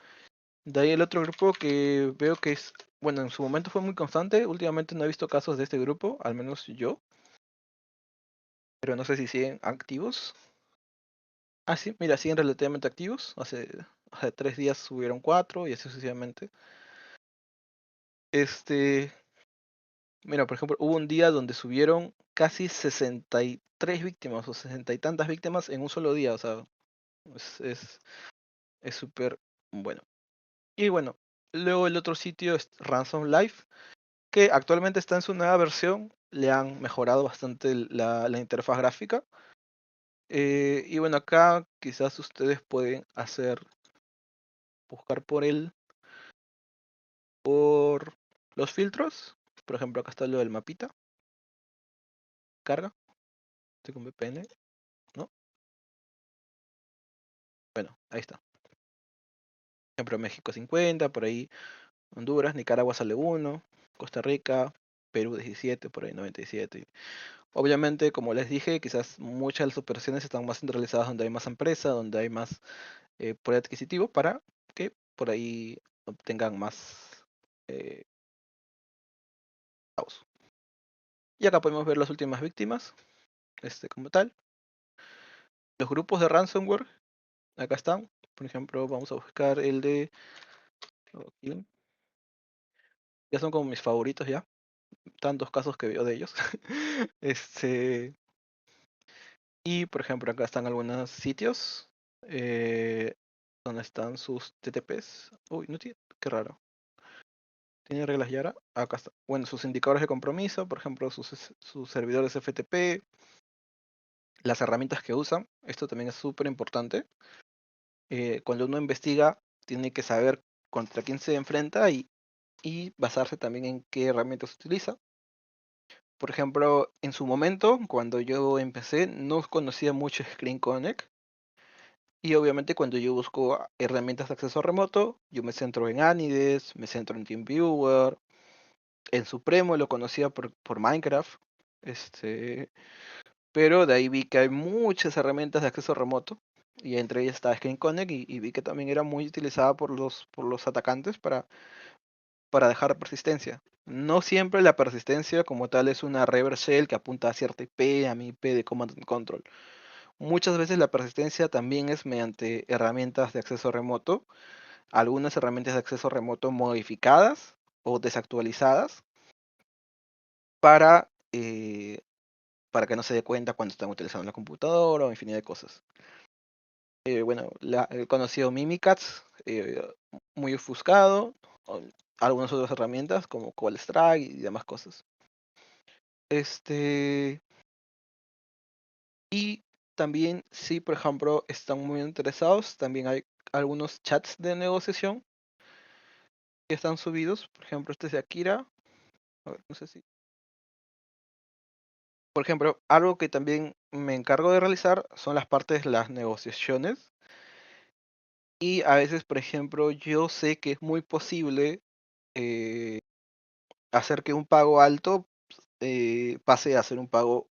[SPEAKER 2] De ahí el otro grupo que veo que es, bueno, en su momento fue muy constante. Últimamente no he visto casos de este grupo, al menos yo, pero no sé si siguen activos. Ah, sí, mira, siguen relativamente activos. Hace 3 días subieron cuatro y así sucesivamente. Este, mira, por ejemplo, hubo un día donde subieron casi 63 víctimas o 60 y tantas víctimas en un solo día. O sea, es, es, es súper bueno. Y bueno, luego el otro sitio es Ransom Life, que actualmente está en su nueva versión. Le han mejorado bastante la interfaz gráfica. Y bueno, acá quizás ustedes pueden buscar por los filtros. Por ejemplo, acá está lo del mapita. Carga. Estoy con VPN, ¿no? Bueno, ahí está. Por ejemplo, México 50, por ahí Honduras, Nicaragua sale 1, Costa Rica, Perú 17, por ahí 97. Obviamente, como les dije, quizás muchas de las operaciones están más centralizadas donde hay más empresa, donde hay más poder adquisitivo para que por ahí obtengan más eh, pagos. Y acá podemos ver las últimas víctimas, como tal. Los grupos de ransomware, acá están. Por ejemplo, vamos a buscar el de... aquí. Ya son como mis favoritos ya. Tantos casos que veo de ellos. este Y por ejemplo, acá están algunos sitios eh, donde están sus TTPs. Uy, no tiene, qué raro. Tiene reglas Yara. Acá está. Bueno, sus indicadores de compromiso, por ejemplo, sus servidores FTP, las herramientas que usan. Esto también es súper importante. Cuando uno investiga, tiene que saber contra quién se enfrenta y basarse también en qué herramientas utiliza. Por ejemplo, en su momento, cuando yo empecé, no conocía mucho Screen Connect. Y obviamente cuando yo busco herramientas de acceso remoto, yo me centro en Anides, me centro en TeamViewer, en Supremo lo conocía por Minecraft, este, pero de ahí vi que hay muchas herramientas de acceso remoto y entre ellas está Screen Connect y vi que también era muy utilizada por los atacantes para dejar persistencia. No siempre la persistencia como tal es una reverse shell que apunta a cierta IP, a mi IP de command and control. Muchas veces la persistencia también es mediante herramientas de acceso remoto, algunas herramientas de acceso remoto modificadas o desactualizadas para, para que no se dé cuenta cuando están utilizando la computadora o infinidad de cosas. Bueno, he conocido Mimikatz, muy ofuscado, o algunas otras herramientas como Cold Strike y demás cosas. Este, y también, si por ejemplo están muy interesados, también hay algunos chats de negociación que están subidos. Por ejemplo, este es de Akira. A ver, no sé si. Por ejemplo, algo que también me encargo de realizar son las partes de las negociaciones. Y a veces, por ejemplo, yo sé que es muy posible eh, hacer que un pago alto pase a ser un pago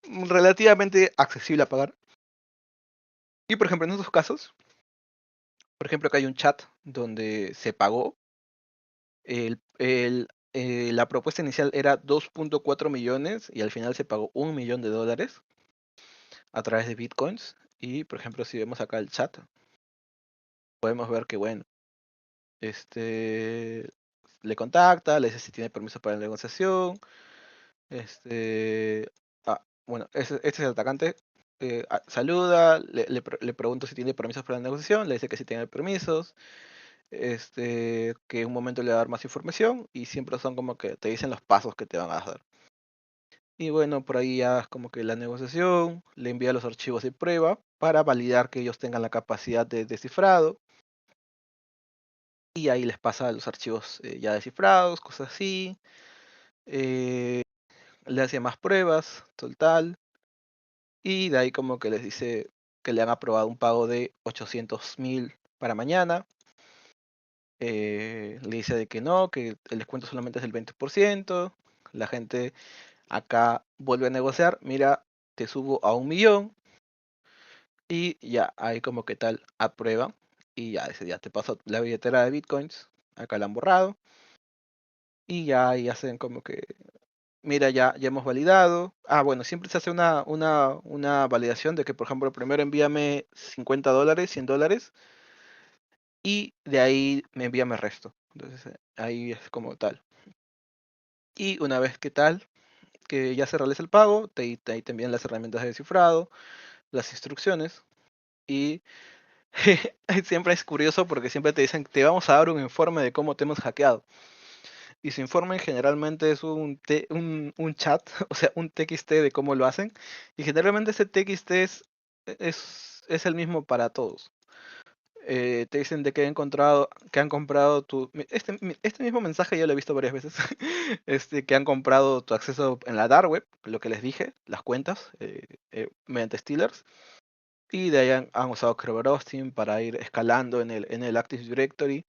[SPEAKER 2] relativamente accesible a pagar. Y por ejemplo, en estos casos, por ejemplo, acá hay un chat donde se pagó. La propuesta inicial era 2.4 millones y al final se pagó $1 millón a través de bitcoins. Y por ejemplo, si vemos acá el chat, podemos ver que, bueno, este le contacta, le dice si tiene permiso para la negociación. Este, Bueno, este es el atacante. Saluda, le pregunto si tiene permisos para la negociación, le dice que sí tiene permisos, que en un momento le va a dar más información y siempre son como que te dicen los pasos que te van a dar. Y bueno, por ahí ya es como que la negociación, le envía los archivos de prueba para validar que ellos tengan la capacidad de descifrado y ahí les pasa los archivos ya descifrados, cosas así. eh, Le hace más pruebas, total, y de ahí como que les dice que le han aprobado un pago de 800.000 para mañana. Le dice de que no, que el descuento solamente es del 20%. La gente acá vuelve a negociar, mira, te subo a 1 millón y ya, ahí como que tal aprueba y ya ese día te paso la billetera de bitcoins, acá la han borrado y ya ahí hacen como que, mira, ya hemos validado. Ah, bueno, siempre se hace una validación de que, por ejemplo, primero envíame $50, $100 y de ahí me envíame el resto. Entonces ahí es como tal. Y una vez que tal, que ya se realiza el pago, ahí te envían las herramientas de descifrado, las instrucciones y siempre es curioso porque siempre te dicen, te vamos a dar un informe de cómo te hemos hackeado. Y su informe generalmente es un chat, o sea, un TXT de cómo lo hacen. Y generalmente ese TXT es el mismo para todos. Te dicen de que que han comprado este mismo mensaje yo lo he visto varias veces. Que han comprado tu acceso en la dark web, lo que les dije, las cuentas, mediante Stealers. Y de ahí han usado Kerberos para ir escalando en el Active Directory.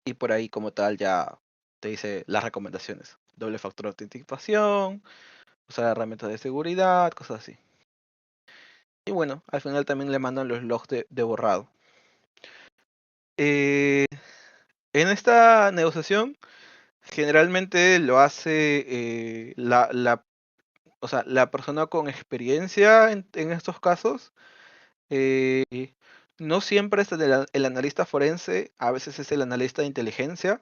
[SPEAKER 2] Y por ahí como tal ya te dice las recomendaciones. Doble factor de autenticación, usar herramientas de seguridad, cosas así. Y bueno, al final también le mandan los logs de borrado. Eh, en esta negociación generalmente lo hace o sea, la persona con experiencia en estos casos. eh, no siempre es el analista forense, a veces es el analista de inteligencia.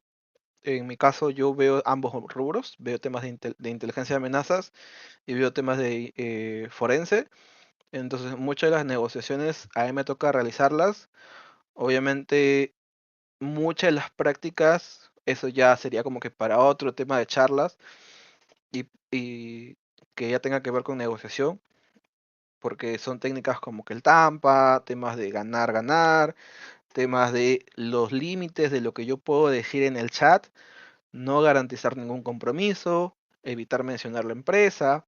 [SPEAKER 2] En mi caso yo veo ambos rubros, veo temas de inteligencia de amenazas y veo temas de forense. Entonces muchas de las negociaciones a mí me toca realizarlas. Obviamente muchas de las prácticas, eso ya sería como que para otro tema de charlas y que ya tenga que ver con negociación, porque son técnicas como que el tampa, temas de ganar, ganar, temas de los límites de lo que yo puedo decir en el chat, no garantizar ningún compromiso, evitar mencionar la empresa,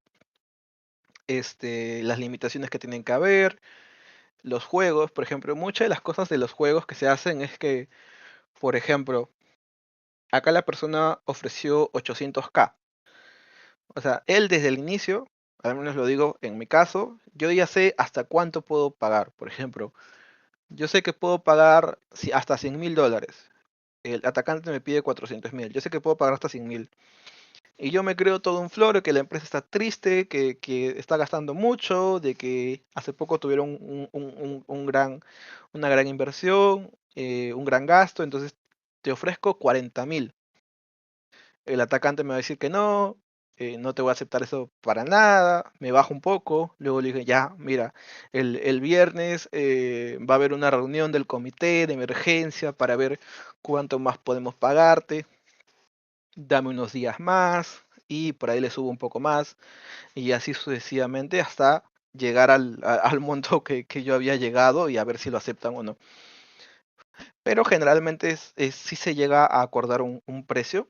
[SPEAKER 2] las limitaciones que tienen que haber, los juegos, por ejemplo, muchas de las cosas de los juegos que se hacen es que, por ejemplo, acá la persona ofreció 800K. O sea, él desde el inicio, al menos lo digo en mi caso, yo ya sé hasta cuánto puedo pagar. Por ejemplo, yo sé que puedo pagar hasta $100.000. El atacante me pide 400.000. Yo sé que puedo pagar hasta 100.000. Y yo me creo todo un floro, que la empresa está triste, que está gastando mucho, de que hace poco tuvieron una gran inversión, un gran gasto, entonces te ofrezco 40.000. El atacante me va a decir que no, no te voy a aceptar eso para nada, me bajo un poco, luego le dije, ya, mira, el viernes va a haber una reunión del comité de emergencia para ver cuánto más podemos pagarte, dame unos días más y por ahí le subo un poco más y así sucesivamente hasta llegar al monto que yo había llegado y a ver si lo aceptan o no. Pero generalmente sí se llega a acordar un precio,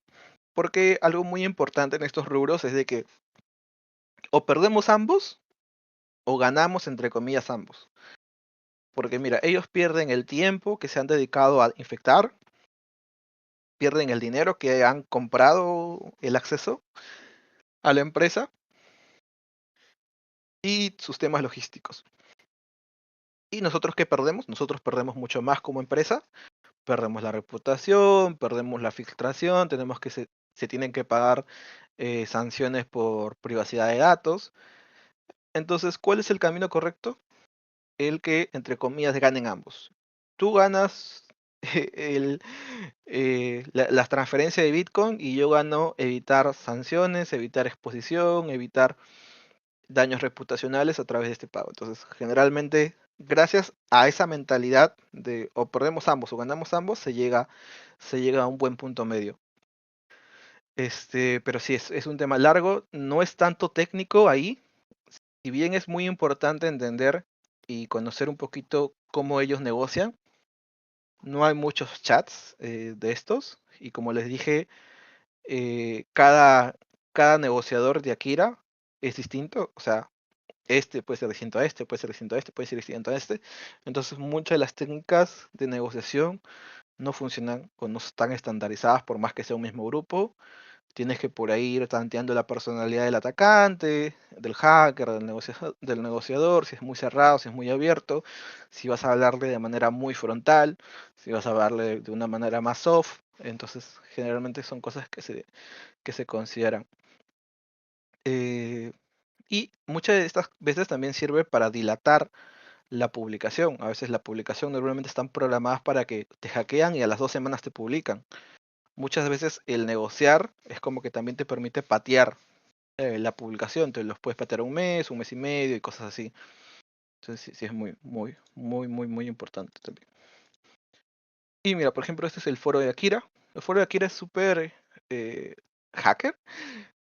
[SPEAKER 2] porque algo muy importante en estos rubros es de que o perdemos ambos o ganamos entre comillas ambos. Porque mira, ellos pierden el tiempo que se han dedicado a infectar, pierden el dinero que han comprado el acceso a la empresa y sus temas logísticos. ¿Y nosotros qué perdemos? Nosotros perdemos mucho más como empresa, perdemos la reputación, perdemos la filtración, tenemos que se tienen que pagar sanciones por privacidad de datos. Entonces, ¿cuál es el camino correcto? El que, entre comillas, ganen ambos. Tú ganas el, las transferencias de Bitcoin y yo gano evitar sanciones, evitar exposición, evitar daños reputacionales a través de este pago. Entonces, generalmente, gracias a esa mentalidad de o perdemos ambos o ganamos ambos, se llega a un buen punto medio. Pero sí, es un tema largo, no es tanto técnico ahí, si bien es muy importante entender y conocer un poquito cómo ellos negocian, no hay muchos chats de estos, y como les dije, cada negociador de Akira es distinto, o sea, este puede ser distinto a este, puede ser distinto a este, puede ser distinto a este. Entonces, muchas de las técnicas de negociación no funcionan o no están estandarizadas por más que sea un mismo grupo. Tienes que por ahí ir tanteando la personalidad del atacante, del hacker, del negociador, si es muy cerrado, si es muy abierto, si vas a hablarle de manera muy frontal, si vas a hablarle de una manera más soft. Entonces, generalmente son cosas que se consideran. Eh, y muchas de estas veces también sirve para dilatar la publicación. A veces la publicación normalmente están programadas para que te hackean y a las 2 semanas te publican. Muchas veces el negociar es como que también te permite patear la publicación. Te los puedes patear un mes y medio y cosas así. Entonces sí, sí es muy, muy, muy, muy, muy importante también. Y mira, por ejemplo, este es el foro de Akira. El foro de Akira es súper hacker.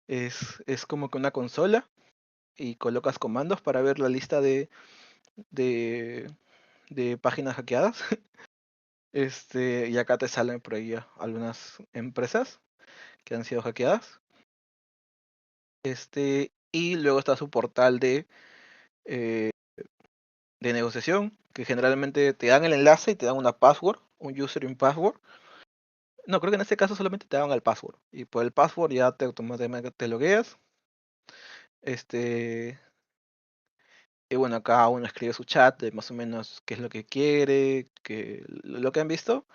[SPEAKER 2] Es como que una consola y colocas comandos para ver la lista de, de páginas hackeadas. Y acá te salen por ahí algunas empresas que han sido hackeadas. Y luego está su portal eh, de negociación, que generalmente te dan el enlace y te dan una password, un user y un password. No, creo que en este caso solamente te dan el password. Y por el password ya te automáticamente te logueas. Este, y bueno, cada uno escribe su chat de más o menos qué es lo que quiere, lo que han visto.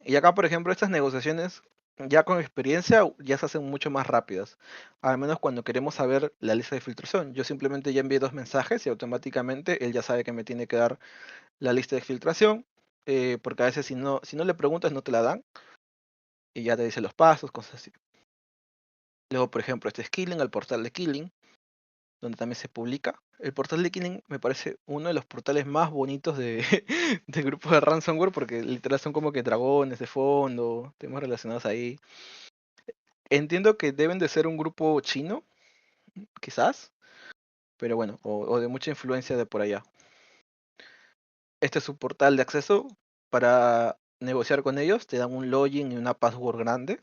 [SPEAKER 2] Y acá, por ejemplo, estas negociaciones, ya con experiencia, ya se hacen mucho más rápidas. Al menos cuando queremos saber la lista de filtración. Yo simplemente ya envié 2 mensajes y automáticamente él ya sabe que me tiene que dar la lista de filtración. Porque a veces si no le preguntas no te la dan. Y ya te dice los pasos, cosas así. Luego, por ejemplo, este es Killing, el portal de Killing, donde también se publica. El portal de Killing me parece uno de los portales más bonitos de grupos de ransomware porque literal son como que dragones de fondo, temas relacionados ahí. Entiendo que deben de ser un grupo chino, quizás, pero bueno, o de mucha influencia de por allá. Este es su portal de acceso para negociar con ellos, te dan un login y una password grande,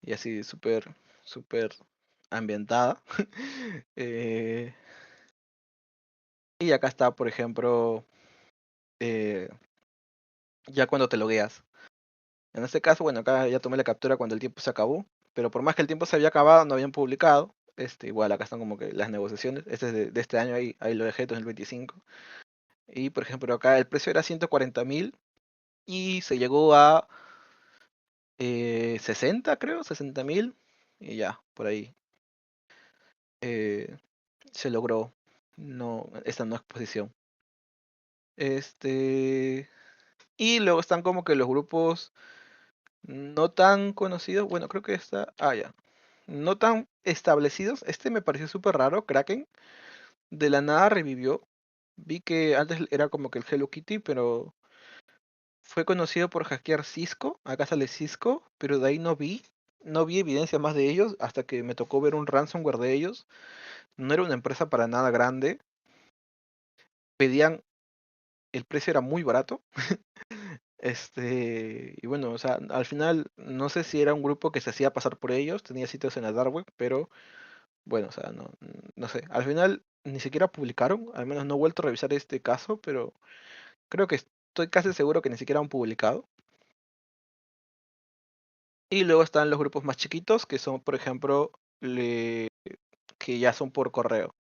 [SPEAKER 2] y así súper, súper ambientada. Eh, y acá está, por ejemplo, eh, ya cuando te logueas. En este caso, bueno, acá ya tomé la captura cuando el tiempo se acabó, pero por más que el tiempo se había acabado, no habían publicado. Igual acá están como que las negociaciones. Este es de este año, ahí lo dejé, 2025. Y por ejemplo, acá el precio era 140.000 y se llegó a 60, creo, 60.000. Y ya, por ahí eh, se logró esta no exposición. Este, y luego están como que los grupos no tan conocidos. Bueno, creo que está. Ah, ya. No tan establecidos. Este me pareció súper raro. Kraken de la nada revivió. Vi que antes era como que el Hello Kitty, pero fue conocido por hackear Cisco. Acá sale Cisco, pero de ahí no vi evidencia más de ellos hasta que me tocó ver un ransomware de ellos. No era una empresa para nada grande. Pedían, el precio era muy barato. Y bueno, o sea, al final no sé si era un grupo que se hacía pasar por ellos, tenía sitios en la dark web, pero bueno, o sea, no sé. Al final ni siquiera publicaron, al menos no he vuelto a revisar este caso, pero creo que estoy casi seguro que ni siquiera han publicado. Y luego están los grupos más chiquitos, que son, por ejemplo, que ya son por correo.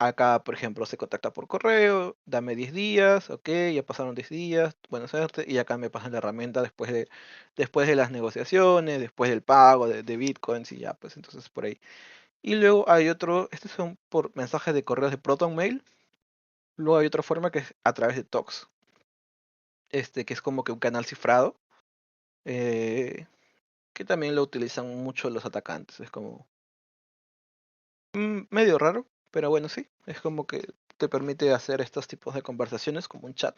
[SPEAKER 2] Acá, por ejemplo, se contacta por correo, dame 10 días, ok, ya pasaron 10 días, buena suerte, y acá me pasan la herramienta después de las negociaciones, después del pago de bitcoins y ya, pues entonces por ahí. Y luego hay otro, estos son por mensajes de correos de ProtonMail. Luego hay otra forma que es a través de Tox, que es como que un canal cifrado, eh, que también lo utilizan mucho los atacantes. Es como Medio raro, pero bueno, sí. Es como que te permite hacer estos tipos de conversaciones como un chat.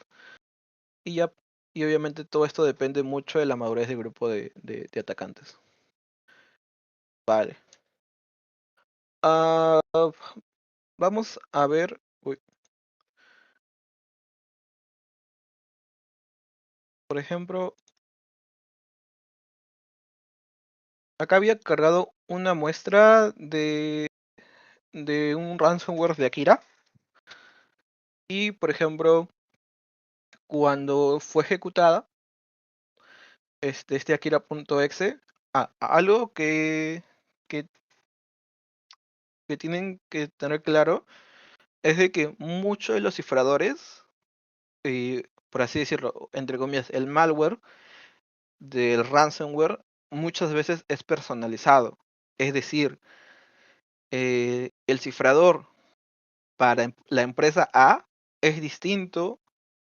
[SPEAKER 2] Y ya, y obviamente todo esto depende mucho de la madurez del grupo de atacantes. Vale. Ah, vamos a ver. Uy, por ejemplo, acá había cargado una muestra de un ransomware de Akira. Y por ejemplo, cuando fue ejecutada, este Akira.exe, algo que, que tienen que tener claro es de que muchos de los cifradores, por así decirlo, entre comillas, el malware del ransomware muchas veces es personalizado. Es decir, el cifrador para la empresa A es distinto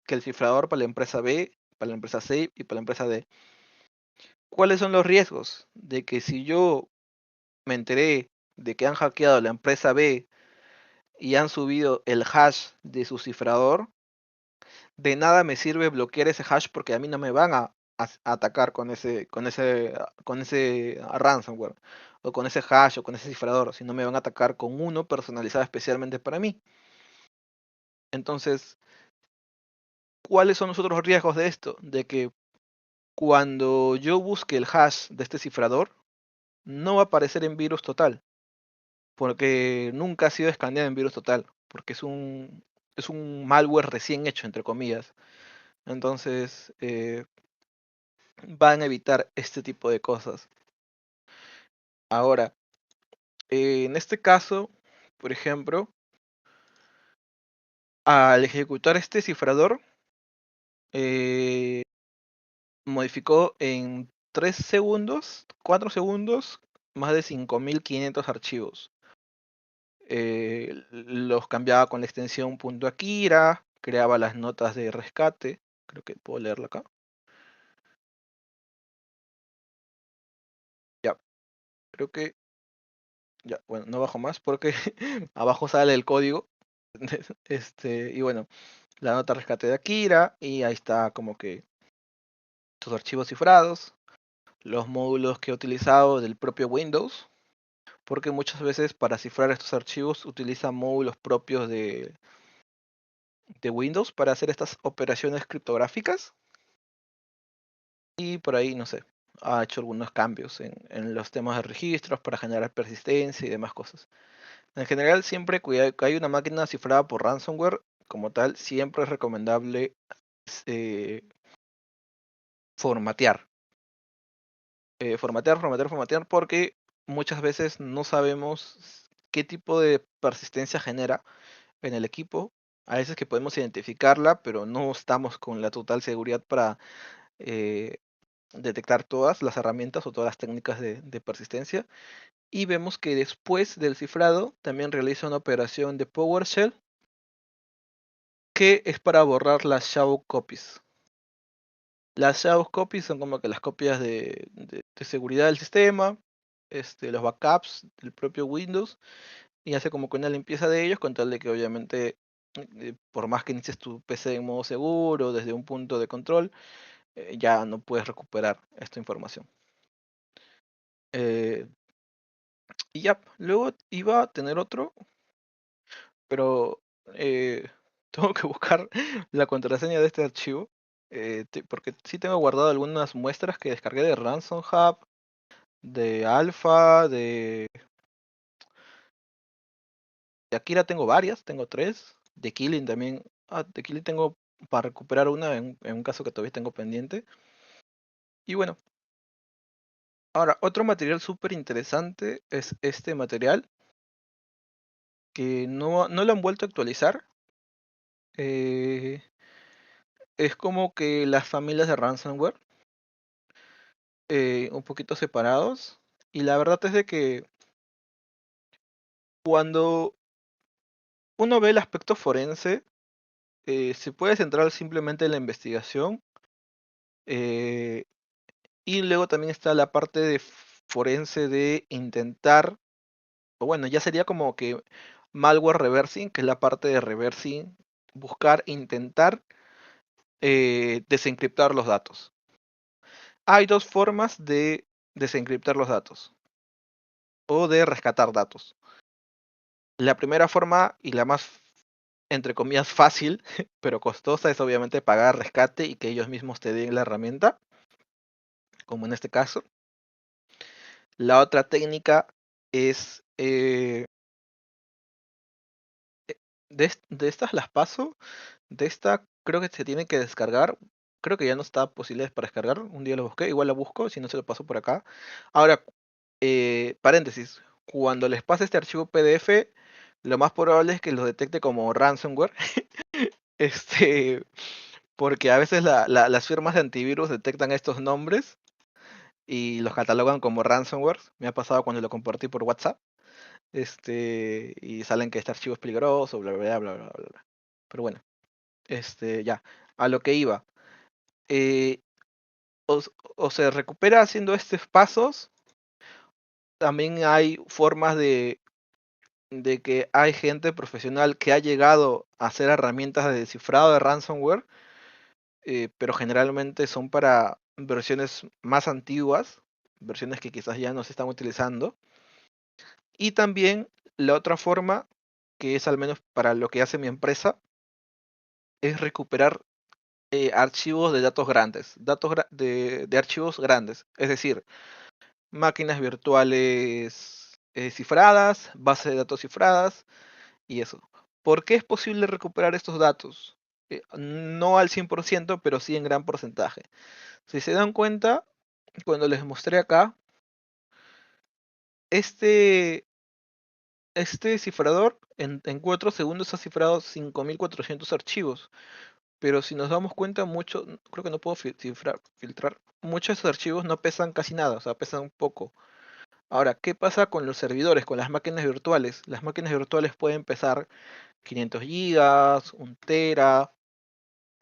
[SPEAKER 2] que el cifrador para la empresa B, para la empresa C y para la empresa D. ¿Cuáles son los riesgos? De que si yo me enteré de que han hackeado la empresa B y han subido el hash de su cifrador, de nada me sirve bloquear ese hash porque a mí no me van a atacar con ese ransomware o con ese hash o con ese cifrador, sino me van a atacar con uno personalizado especialmente para mí. Entonces, ¿cuáles son los otros riesgos de esto? De que cuando yo busque el hash de este cifrador, no va a aparecer en virus total, porque nunca ha sido escaneado en virus total, porque es un malware recién hecho, entre comillas. Entonces, van a evitar este tipo de cosas. Ahora, en este caso, por ejemplo, al ejecutar este cifrador, eh, modificó en 3 segundos, 4 segundos, más de 5.500 archivos. Los cambiaba con la extensión .akira, creaba las notas de rescate. Creo que puedo leerlo acá. Ya, creo que ya, bueno, no bajo más porque abajo sale el código. Y bueno, la nota de rescate de Akira y ahí está como que tus archivos cifrados, los módulos que he utilizado del propio Windows, porque muchas veces para cifrar estos archivos utiliza módulos propios de Windows para hacer estas operaciones criptográficas y por ahí, no sé, ha hecho algunos cambios en los temas de registros para generar persistencia y demás cosas. En general, siempre que hay una máquina cifrada por ransomware, como tal, siempre es recomendable eh, formatear. Formatear, porque muchas veces no sabemos qué tipo de persistencia genera en el equipo. A veces que podemos identificarla, pero no estamos con la total seguridad para eh, detectar todas las herramientas o todas las técnicas de persistencia. Y vemos que después del cifrado también realiza una operación de PowerShell que es para borrar las shadow copies. Las shadow copies son como que las copias de seguridad del sistema, los backups del propio Windows, y hace como que una limpieza de ellos con tal de que obviamente, por más que inicies tu PC en modo seguro, desde un punto de control, ya no puedes recuperar esta información. Eh, y ya, luego iba a tener otro, pero tengo que buscar la contraseña de este archivo, porque sí tengo guardado algunas muestras que descargué de Ransom Hub, de Alpha, de Akira tengo varias, tengo 3, de Killing también, de Killing tengo para recuperar una en un caso que todavía tengo pendiente. Y bueno, ahora otro material súper interesante es este material que no lo han vuelto a actualizar. eh, es como que las familias de ransomware, un poquito separados. Y la verdad es de que cuando uno ve el aspecto forense, se puede centrar simplemente en la investigación. eh, y luego también está la parte de forense de intentar o bueno, ya sería como que malware reversing, que es la parte de reversing, buscar, intentar desencriptar los datos. Hay dos formas de desencriptar los datos o de rescatar datos. La primera forma y la más, entre comillas, fácil, pero costosa, es obviamente pagar rescate y que ellos mismos te den la herramienta, como en este caso. La otra técnica es, de estas las paso, de esta creo que se tiene que descargar, creo que ya no está posible para descargar, un día lo busqué, igual la busco, si no se lo paso por acá. Ahora, paréntesis, cuando les pase este archivo PDF, lo más probable es que lo detecte como ransomware, este, porque a veces las firmas de antivirus detectan estos nombres y los catalogan como ransomware. Me ha pasado cuando lo compartí por WhatsApp, y salen que este archivo es peligroso, bla, bla, bla, bla, bla, bla. Pero bueno, ya, a lo que iba. Eh, o se recupera haciendo estos pasos. También hay formas de que hay gente profesional que ha llegado a hacer herramientas de descifrado de ransomware, pero generalmente son para versiones más antiguas, versiones que quizás ya no se están utilizando. Y también la otra forma, que es al menos para lo que hace mi empresa, es recuperar archivos de datos grandes, de archivos grandes, es decir, máquinas virtuales cifradas, bases de datos cifradas y eso. ¿Por qué es posible recuperar estos datos? No al 100%, pero sí en gran porcentaje. Si se dan cuenta, cuando les mostré acá, este, este cifrador en 4 segundos ha cifrado 5400 archivos. Pero si nos damos cuenta, creo que no puedo filtrar. Muchos de esos archivos no pesan casi nada, o sea, pesan poco. Ahora, ¿qué pasa con los servidores, con las máquinas virtuales? Las máquinas virtuales pueden pesar 500 gigas, 1 tera,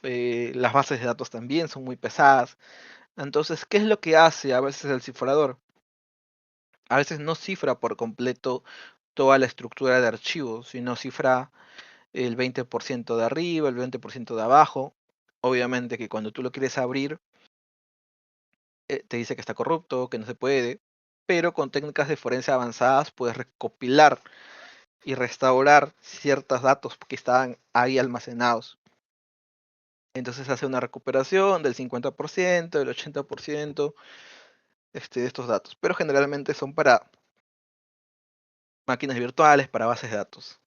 [SPEAKER 2] las bases de datos también son muy pesadas. Entonces, ¿qué es lo que hace a veces el cifrador? A veces no cifra por completo toda la estructura de archivos, sino cifra el 20% de arriba, el 20% de abajo. Obviamente que cuando tú lo quieres abrir, te dice que está corrupto, que no se puede, pero con técnicas de forense avanzadas puedes recopilar y restaurar ciertos datos que estaban ahí almacenados. Entonces hace una recuperación del 50%, del 80% de estos datos, pero generalmente son para máquinas virtuales, para bases de datos.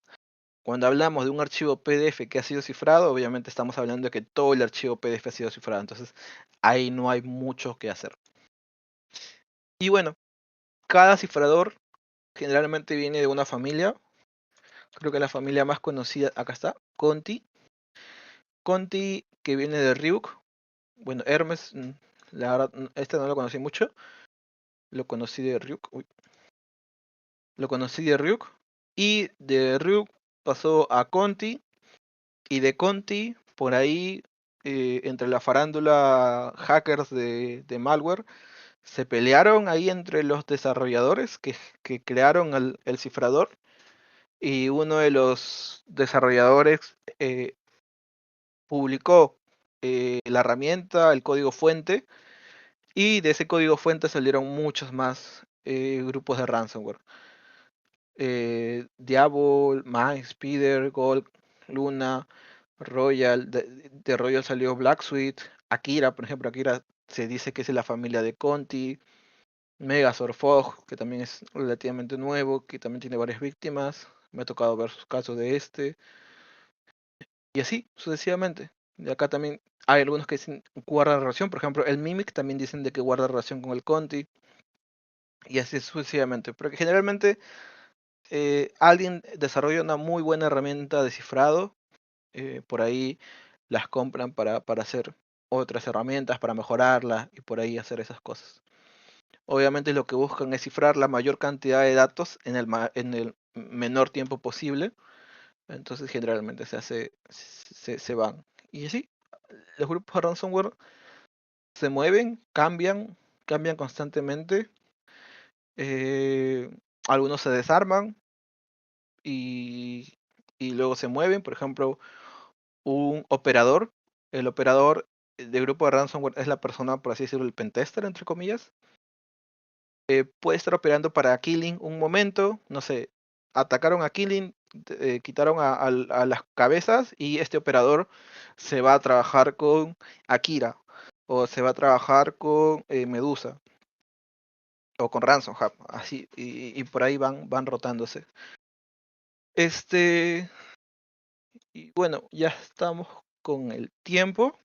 [SPEAKER 2] Cuando hablamos de un archivo PDF que ha sido cifrado, obviamente estamos hablando de que todo el archivo PDF ha sido cifrado, entonces ahí no hay mucho que hacer. Y bueno, cada cifrador generalmente viene de una familia. Creo que la familia más conocida, acá está, Conti. Conti, que viene de Ryuk. Bueno, Hermes, la verdad, este no lo conocí mucho. Lo conocí de Ryuk. Uy, lo conocí de Ryuk. Y de Ryuk pasó a Conti. Y de Conti, por ahí, entre la farándula hackers de malware, se pelearon ahí entre los desarrolladores que crearon el cifrador. Y uno de los desarrolladores publicó la herramienta, el código fuente, y de ese código fuente salieron muchos más grupos de ransomware. Diabol, Mine, Spider, Gold, Luna, Royal, de Royal salió Black Suite, Akira, por ejemplo, Akira se dice que es de la familia de Conti, Megazord Fog, que también es relativamente nuevo, que también tiene varias víctimas, me ha tocado ver sus casos de y así sucesivamente. Y acá también hay algunos que dicen guarda relación, por ejemplo, el Mimic también dicen de que guarda relación con el Conti, y así sucesivamente. Porque generalmente alguien desarrolla una muy buena herramienta de cifrado, por ahí las compran para hacer otras herramientas, para mejorarlas y por ahí hacer esas cosas. Obviamente lo que buscan es cifrar la mayor cantidad de datos en el menor tiempo posible. Entonces generalmente se van. Y así, los grupos de ransomware se mueven, cambian constantemente. algunos se desarman y, y luego se mueven. Por ejemplo, un operador, el operador de grupo de ransomware es la persona, por así decirlo, el pentester, entre comillas. Puede estar operando para Killing un momento, no sé, atacaron a Killing, quitaron a las cabezas y este operador se va a trabajar con Akira o se va a trabajar con Medusa o con Ransom Hub, así, y por ahí van rotándose. Este, y bueno, ya estamos con el tiempo.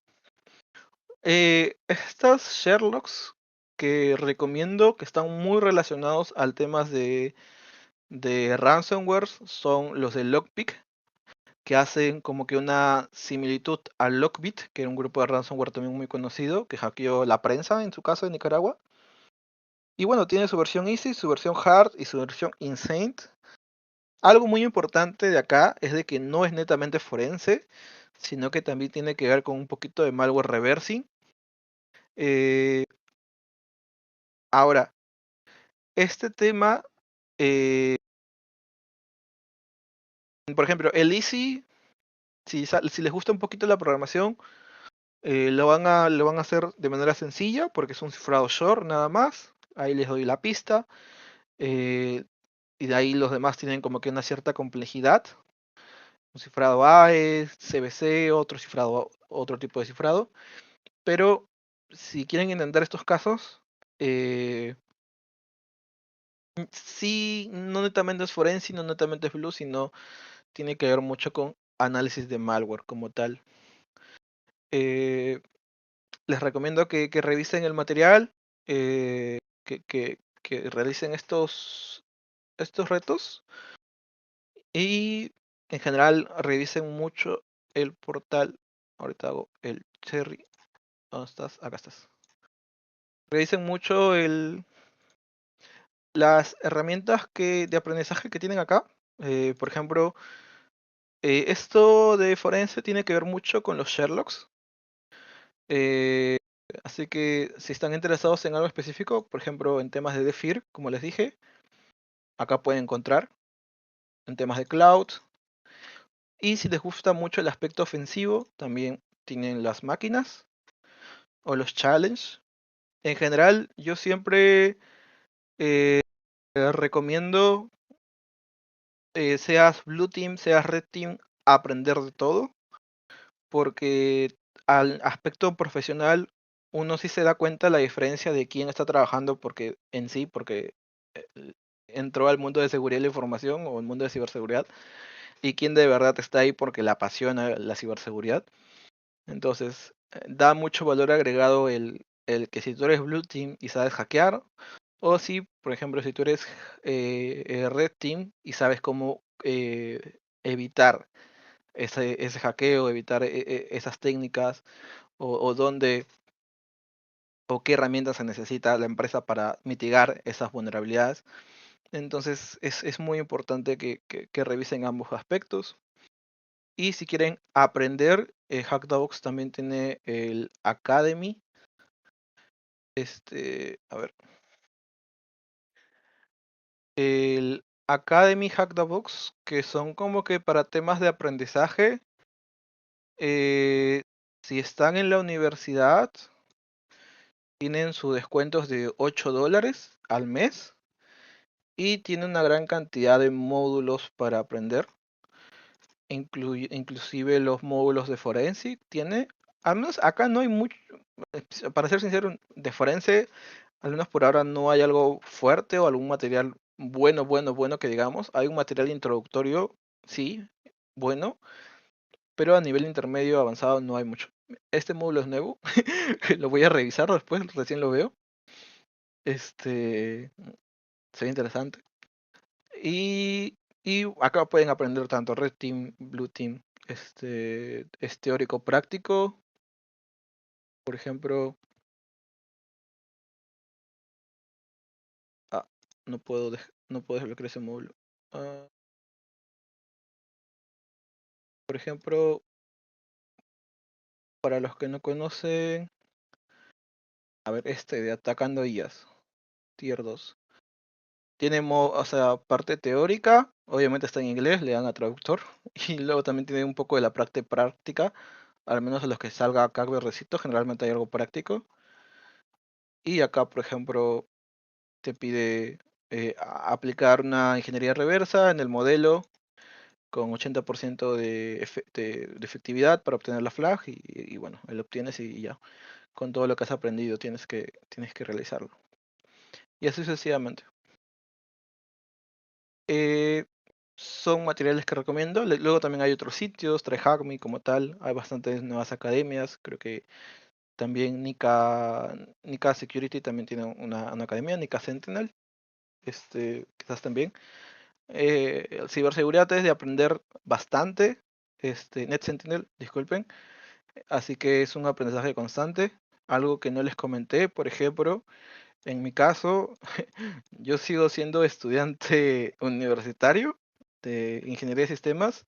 [SPEAKER 2] Estas Sherlocks que recomiendo, que están muy relacionados al temas de ransomware, son los de Lockpick, que hacen como que una similitud al Lockbit, que era un grupo de ransomware también muy conocido, que hackeó la prensa en su caso de Nicaragua. Y bueno, tiene su versión Easy, su versión Hard y su versión Insane. Algo muy importante de acá es de que no es netamente forense, sino que también tiene que ver con un poquito de malware reversing. Eh, Ahora, este tema, eh, por ejemplo, el Easy, si les gusta un poquito la programación, lo van a hacer de manera sencilla porque es un cifrado short nada más. Ahí les doy la pista. eh, y de ahí los demás tienen como que una cierta complejidad. Un cifrado AES, CBC, otro cifrado, otro tipo de cifrado. Pero si quieren entender estos casos, eh, sí, no netamente es forense, no netamente es blue, sino tiene que ver mucho con análisis de malware como tal. Eh, Les recomiendo que revisen el material, que realicen estos retos y en general revisen mucho el portal. Ahorita hago el cherry. ¿Dónde estás? Acá estás. Revisen mucho las herramientas de aprendizaje que tienen acá. Por ejemplo, esto de forense tiene que ver mucho con los Sherlocks. Eh, Así que si están interesados en algo específico, por ejemplo en temas de DEFIR, como les dije, acá pueden encontrar en temas de cloud. Y si les gusta mucho el aspecto ofensivo, también tienen las máquinas o los challenge. En general, yo siempre recomiendo, seas Blue Team, seas Red Team, aprender de todo, porque al aspecto profesional uno sí se da cuenta la diferencia de quién está trabajando porque en sí, porque eh, entró al mundo de seguridad de la información o el mundo de ciberseguridad, y quién de verdad está ahí porque le apasiona la ciberseguridad. Entonces, da mucho valor agregado el que si tú eres Blue Team y sabes hackear, o si, por ejemplo, si tú eres Red Team y sabes cómo evitar ese hackeo, evitar esas técnicas, o dónde o qué herramientas se necesita la empresa para mitigar esas vulnerabilidades. Entonces, es muy importante que revisen ambos aspectos. Y si quieren aprender, Hackdogs también tiene el Academy. A ver, el Academy Hack the Box, que son como que para temas de aprendizaje. eh, si están en la universidad, tienen sus descuentos de $8 al mes y tiene una gran cantidad de módulos para aprender. Inclusive los módulos de Forensic tiene, al menos acá no hay mucho, para ser sincero, de Forense, al menos por ahora no hay algo fuerte o algún material bueno que digamos. Hay un material introductorio, sí, bueno, pero a nivel intermedio avanzado no hay mucho. Este módulo es nuevo, lo voy a revisar después, recién lo veo. Se ve interesante. Y acá pueden aprender tanto Red Team, Blue Team. Es teórico práctico. Por ejemplo, ah, no puedo desbloquear ese módulo. Ah, por ejemplo, para los que no conocen, a ver, de atacando IAs, Tier 2. tiene, o sea, parte teórica, obviamente está en inglés, le dan a traductor, y luego también tiene un poco de la parte práctica, al menos a los que salga acá recito, generalmente hay algo práctico. Y acá, por ejemplo, te pide aplicar una ingeniería reversa en el modelo con 80% de efectividad para obtener la flag y bueno, lo obtienes y ya. Con todo lo que has aprendido tienes que realizarlo. Y así sucesivamente. Eh, Son materiales que recomiendo. Luego también hay otros sitios, TryHackMe como tal. Hay bastantes nuevas academias. Creo que también Nika Security también tiene una academia, Nika Sentinel. Quizás también. Ciberseguridad es de aprender bastante. Net Sentinel, disculpen. Así que es un aprendizaje constante. Algo que no les comenté, por ejemplo, en mi caso, yo sigo siendo estudiante universitario de ingeniería de sistemas.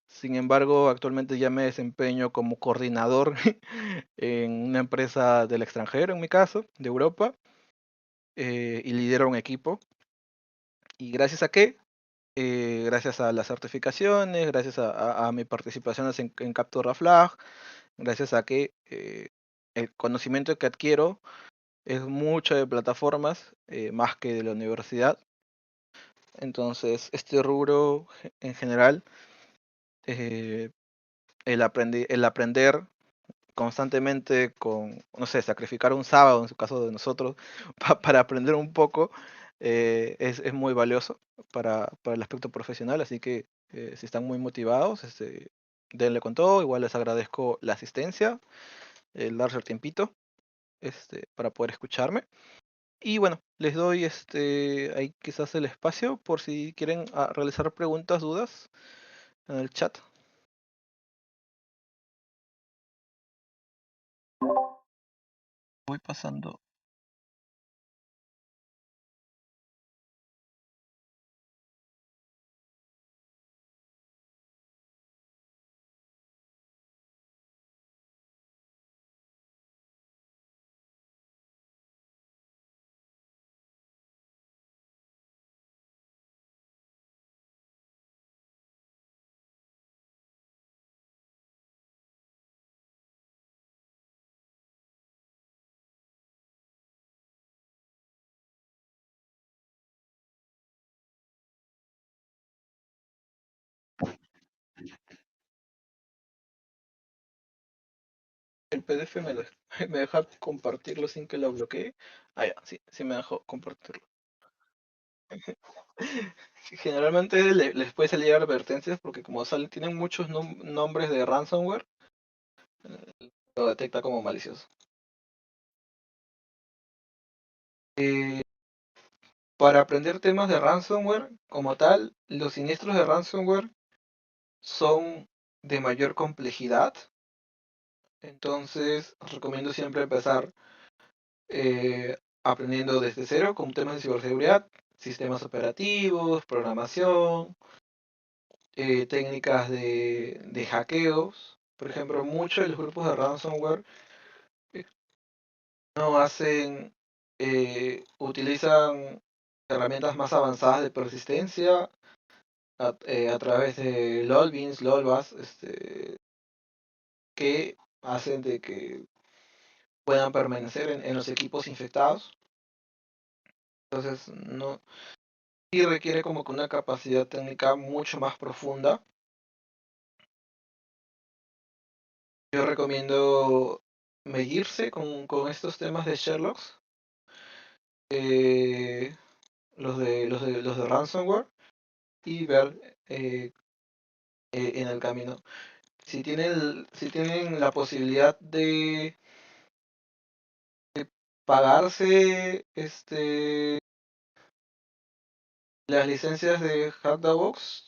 [SPEAKER 2] Sin embargo, actualmente ya me desempeño como coordinador en una empresa del extranjero, en mi caso, de Europa, y lidero un equipo. ¿Y gracias a qué? Gracias a las certificaciones, gracias a mi participación en Captura Flag, gracias a que el conocimiento que adquiero es mucho de plataformas, más que de la universidad. Entonces, este rubro en general, eh, el aprender constantemente con, no sé, sacrificar un sábado, en su caso de nosotros, para aprender un poco, es muy valioso para el aspecto profesional. Así que si están muy motivados, denle con todo. Igual les agradezco la asistencia, el darse el tiempito para poder escucharme. Y bueno, les doy ahí quizás el espacio por si quieren realizar preguntas, dudas en el chat. Voy pasando. El PDF me deja compartirlo sin que lo bloquee. Ah, ya, sí, sí me dejó compartirlo. Sí, generalmente les puede salir advertencias porque como tienen muchos nombres de ransomware, lo detecta como malicioso. Eh, para aprender temas de ransomware, como tal, los siniestros de ransomware son de mayor complejidad. Entonces, recomiendo siempre empezar aprendiendo desde cero con temas de ciberseguridad, sistemas operativos, programación, técnicas de hackeos. Por ejemplo, muchos de los grupos de ransomware eh, no hacen, utilizan herramientas más avanzadas de persistencia a través de LOLBeans, LOLBAS, que hacen de que puedan permanecer en los equipos infectados. Entonces, no, sí requiere como que una capacidad técnica mucho más profunda. Yo recomiendo medirse con estos temas de Sherlock, eh, los de ransomware, y ver en el camino. Si tienen la posibilidad de pagarse las licencias de Hackdabox,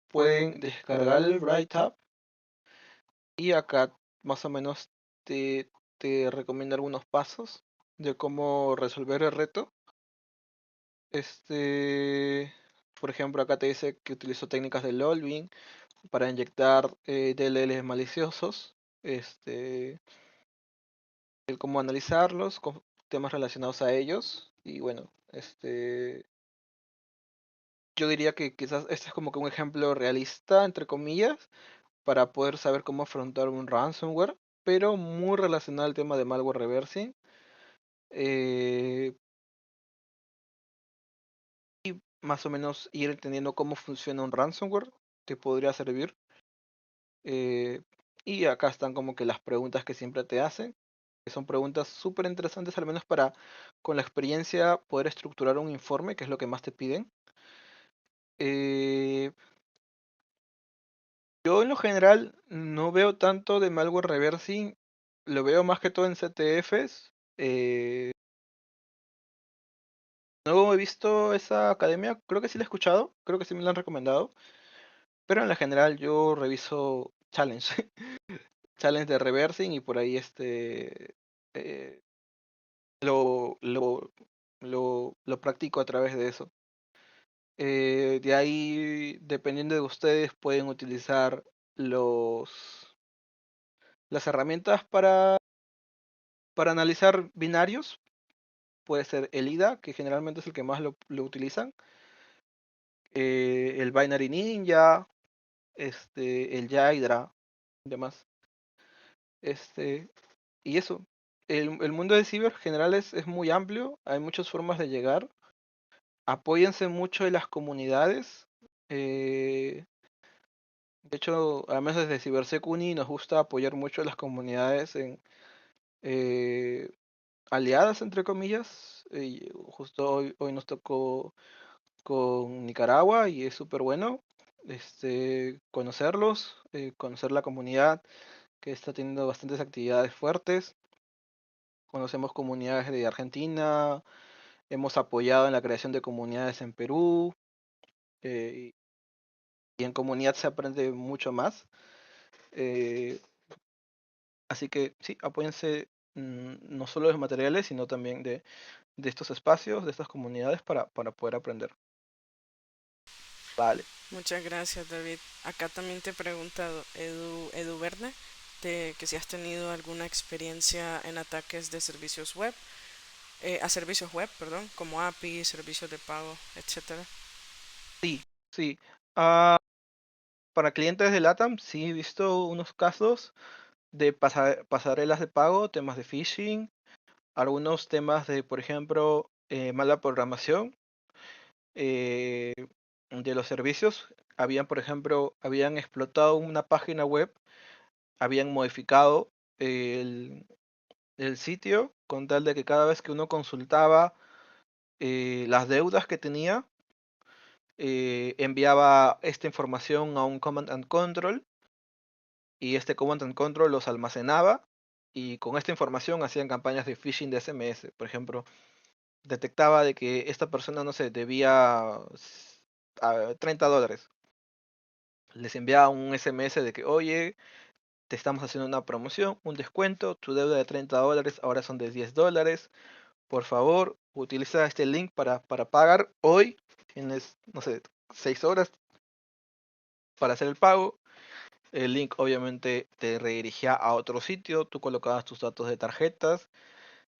[SPEAKER 2] pueden descargar el Bright App y acá más o menos te recomiendo algunos pasos de cómo resolver el reto. Por ejemplo, acá te dice que utilizó técnicas de Lolving para inyectar DLLs maliciosos, el cómo analizarlos, con temas relacionados a ellos y bueno, yo diría que quizás este es como que un ejemplo realista, entre comillas, para poder saber cómo afrontar un ransomware, pero muy relacionado al tema de malware reversing. eh, Más o menos ir entendiendo cómo funciona un ransomware te podría servir. eh, y acá están como que las preguntas que siempre te hacen, que son preguntas súper interesantes, al menos para con la experiencia poder estructurar un informe, que es lo que más te piden. Eh, yo en lo general no veo tanto de malware reversing, lo veo más que todo en CTFs. No he visto esa academia, creo que sí la he escuchado, creo que sí me la han recomendado, pero en la general yo reviso challenge, challenge de reversing y por ahí eh, lo, lo, lo practico a través de eso. De ahí, dependiendo de ustedes, pueden utilizar los, las herramientas para analizar binarios. Puede ser el IDA, que generalmente es el que más lo utilizan, el Binary Ninja, el Hydra, y demás. Este, y eso. El mundo de ciber en general es muy amplio, hay muchas formas de llegar. Apóyense mucho en las comunidades. eh, de hecho, además desde CiberSecUni nos gusta apoyar mucho a las comunidades eh, aliadas, entre comillas. Y justo hoy nos tocó con Nicaragua y es súper bueno conocerlos, conocer la comunidad que está teniendo bastantes actividades fuertes. Conocemos comunidades de Argentina, hemos apoyado en la creación de comunidades en Perú, y en comunidad se aprende mucho más. eh, Así que sí, apóyense, no solo de los materiales, sino también de estos espacios, de estas comunidades para poder aprender. Vale.
[SPEAKER 1] Muchas gracias, David. Acá también te he preguntado, Edu Verne, de que si has tenido alguna experiencia en ataques de servicios web, a servicios web, perdón, como API, servicios de pago, etcétera.
[SPEAKER 2] Sí, sí. Ah, para clientes de LATAM, sí he visto unos casos de pasarelas de pago, temas de phishing, algunos temas de, por ejemplo, mala programación eh, de los servicios. Habían, por ejemplo, habían explotado una página web, habían modificado el, el sitio con tal de que cada vez que uno consultaba las deudas que tenía, enviaba esta información a un command and control y este command and control los almacenaba y con esta información hacían campañas de phishing de SMS. Por ejemplo, detectaba de que esta persona, no sé, debía $30. Les enviaba un SMS de que, oye, te estamos haciendo una promoción, un descuento, tu deuda de $30 ahora son de $10. Por favor, utiliza este link para pagar hoy. Tienes, no sé, 6 horas para hacer el pago. El link obviamente te redirigía a otro sitio, tú colocabas tus datos de tarjetas,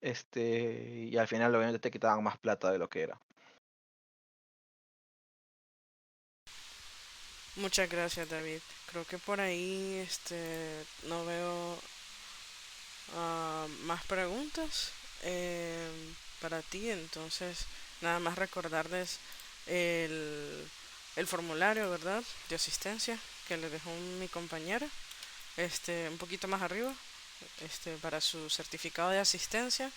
[SPEAKER 2] y al final obviamente te quitaban más plata de lo que era.
[SPEAKER 1] Muchas gracias, David. Creo que por ahí, no veo más preguntas para ti, entonces nada más recordarles el, el formulario, ¿verdad? De asistencia que le dejó mi compañera, un poquito más arriba, para su certificado de asistencia.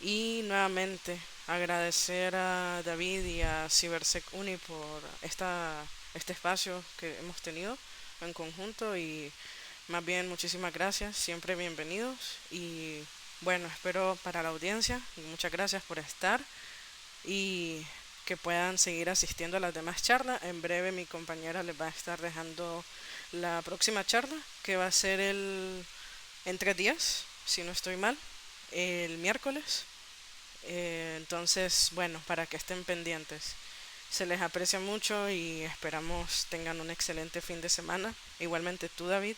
[SPEAKER 1] Y nuevamente agradecer a David y a CiberSec Uni por este espacio que hemos tenido en conjunto y más bien muchísimas gracias, siempre bienvenidos y bueno, espero para la audiencia y muchas gracias por estar y que puedan seguir asistiendo a las demás charlas. En breve mi compañera les va a estar dejando la próxima charla que va a ser en 3 días, si no estoy mal, el miércoles. Entonces, bueno, para que estén pendientes. Se les aprecia mucho y esperamos tengan un excelente fin de semana. Igualmente tú, David.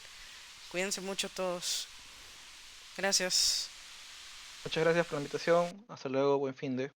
[SPEAKER 1] Cuídense mucho todos. Gracias.
[SPEAKER 2] Muchas gracias por la invitación, hasta luego, buen fin de.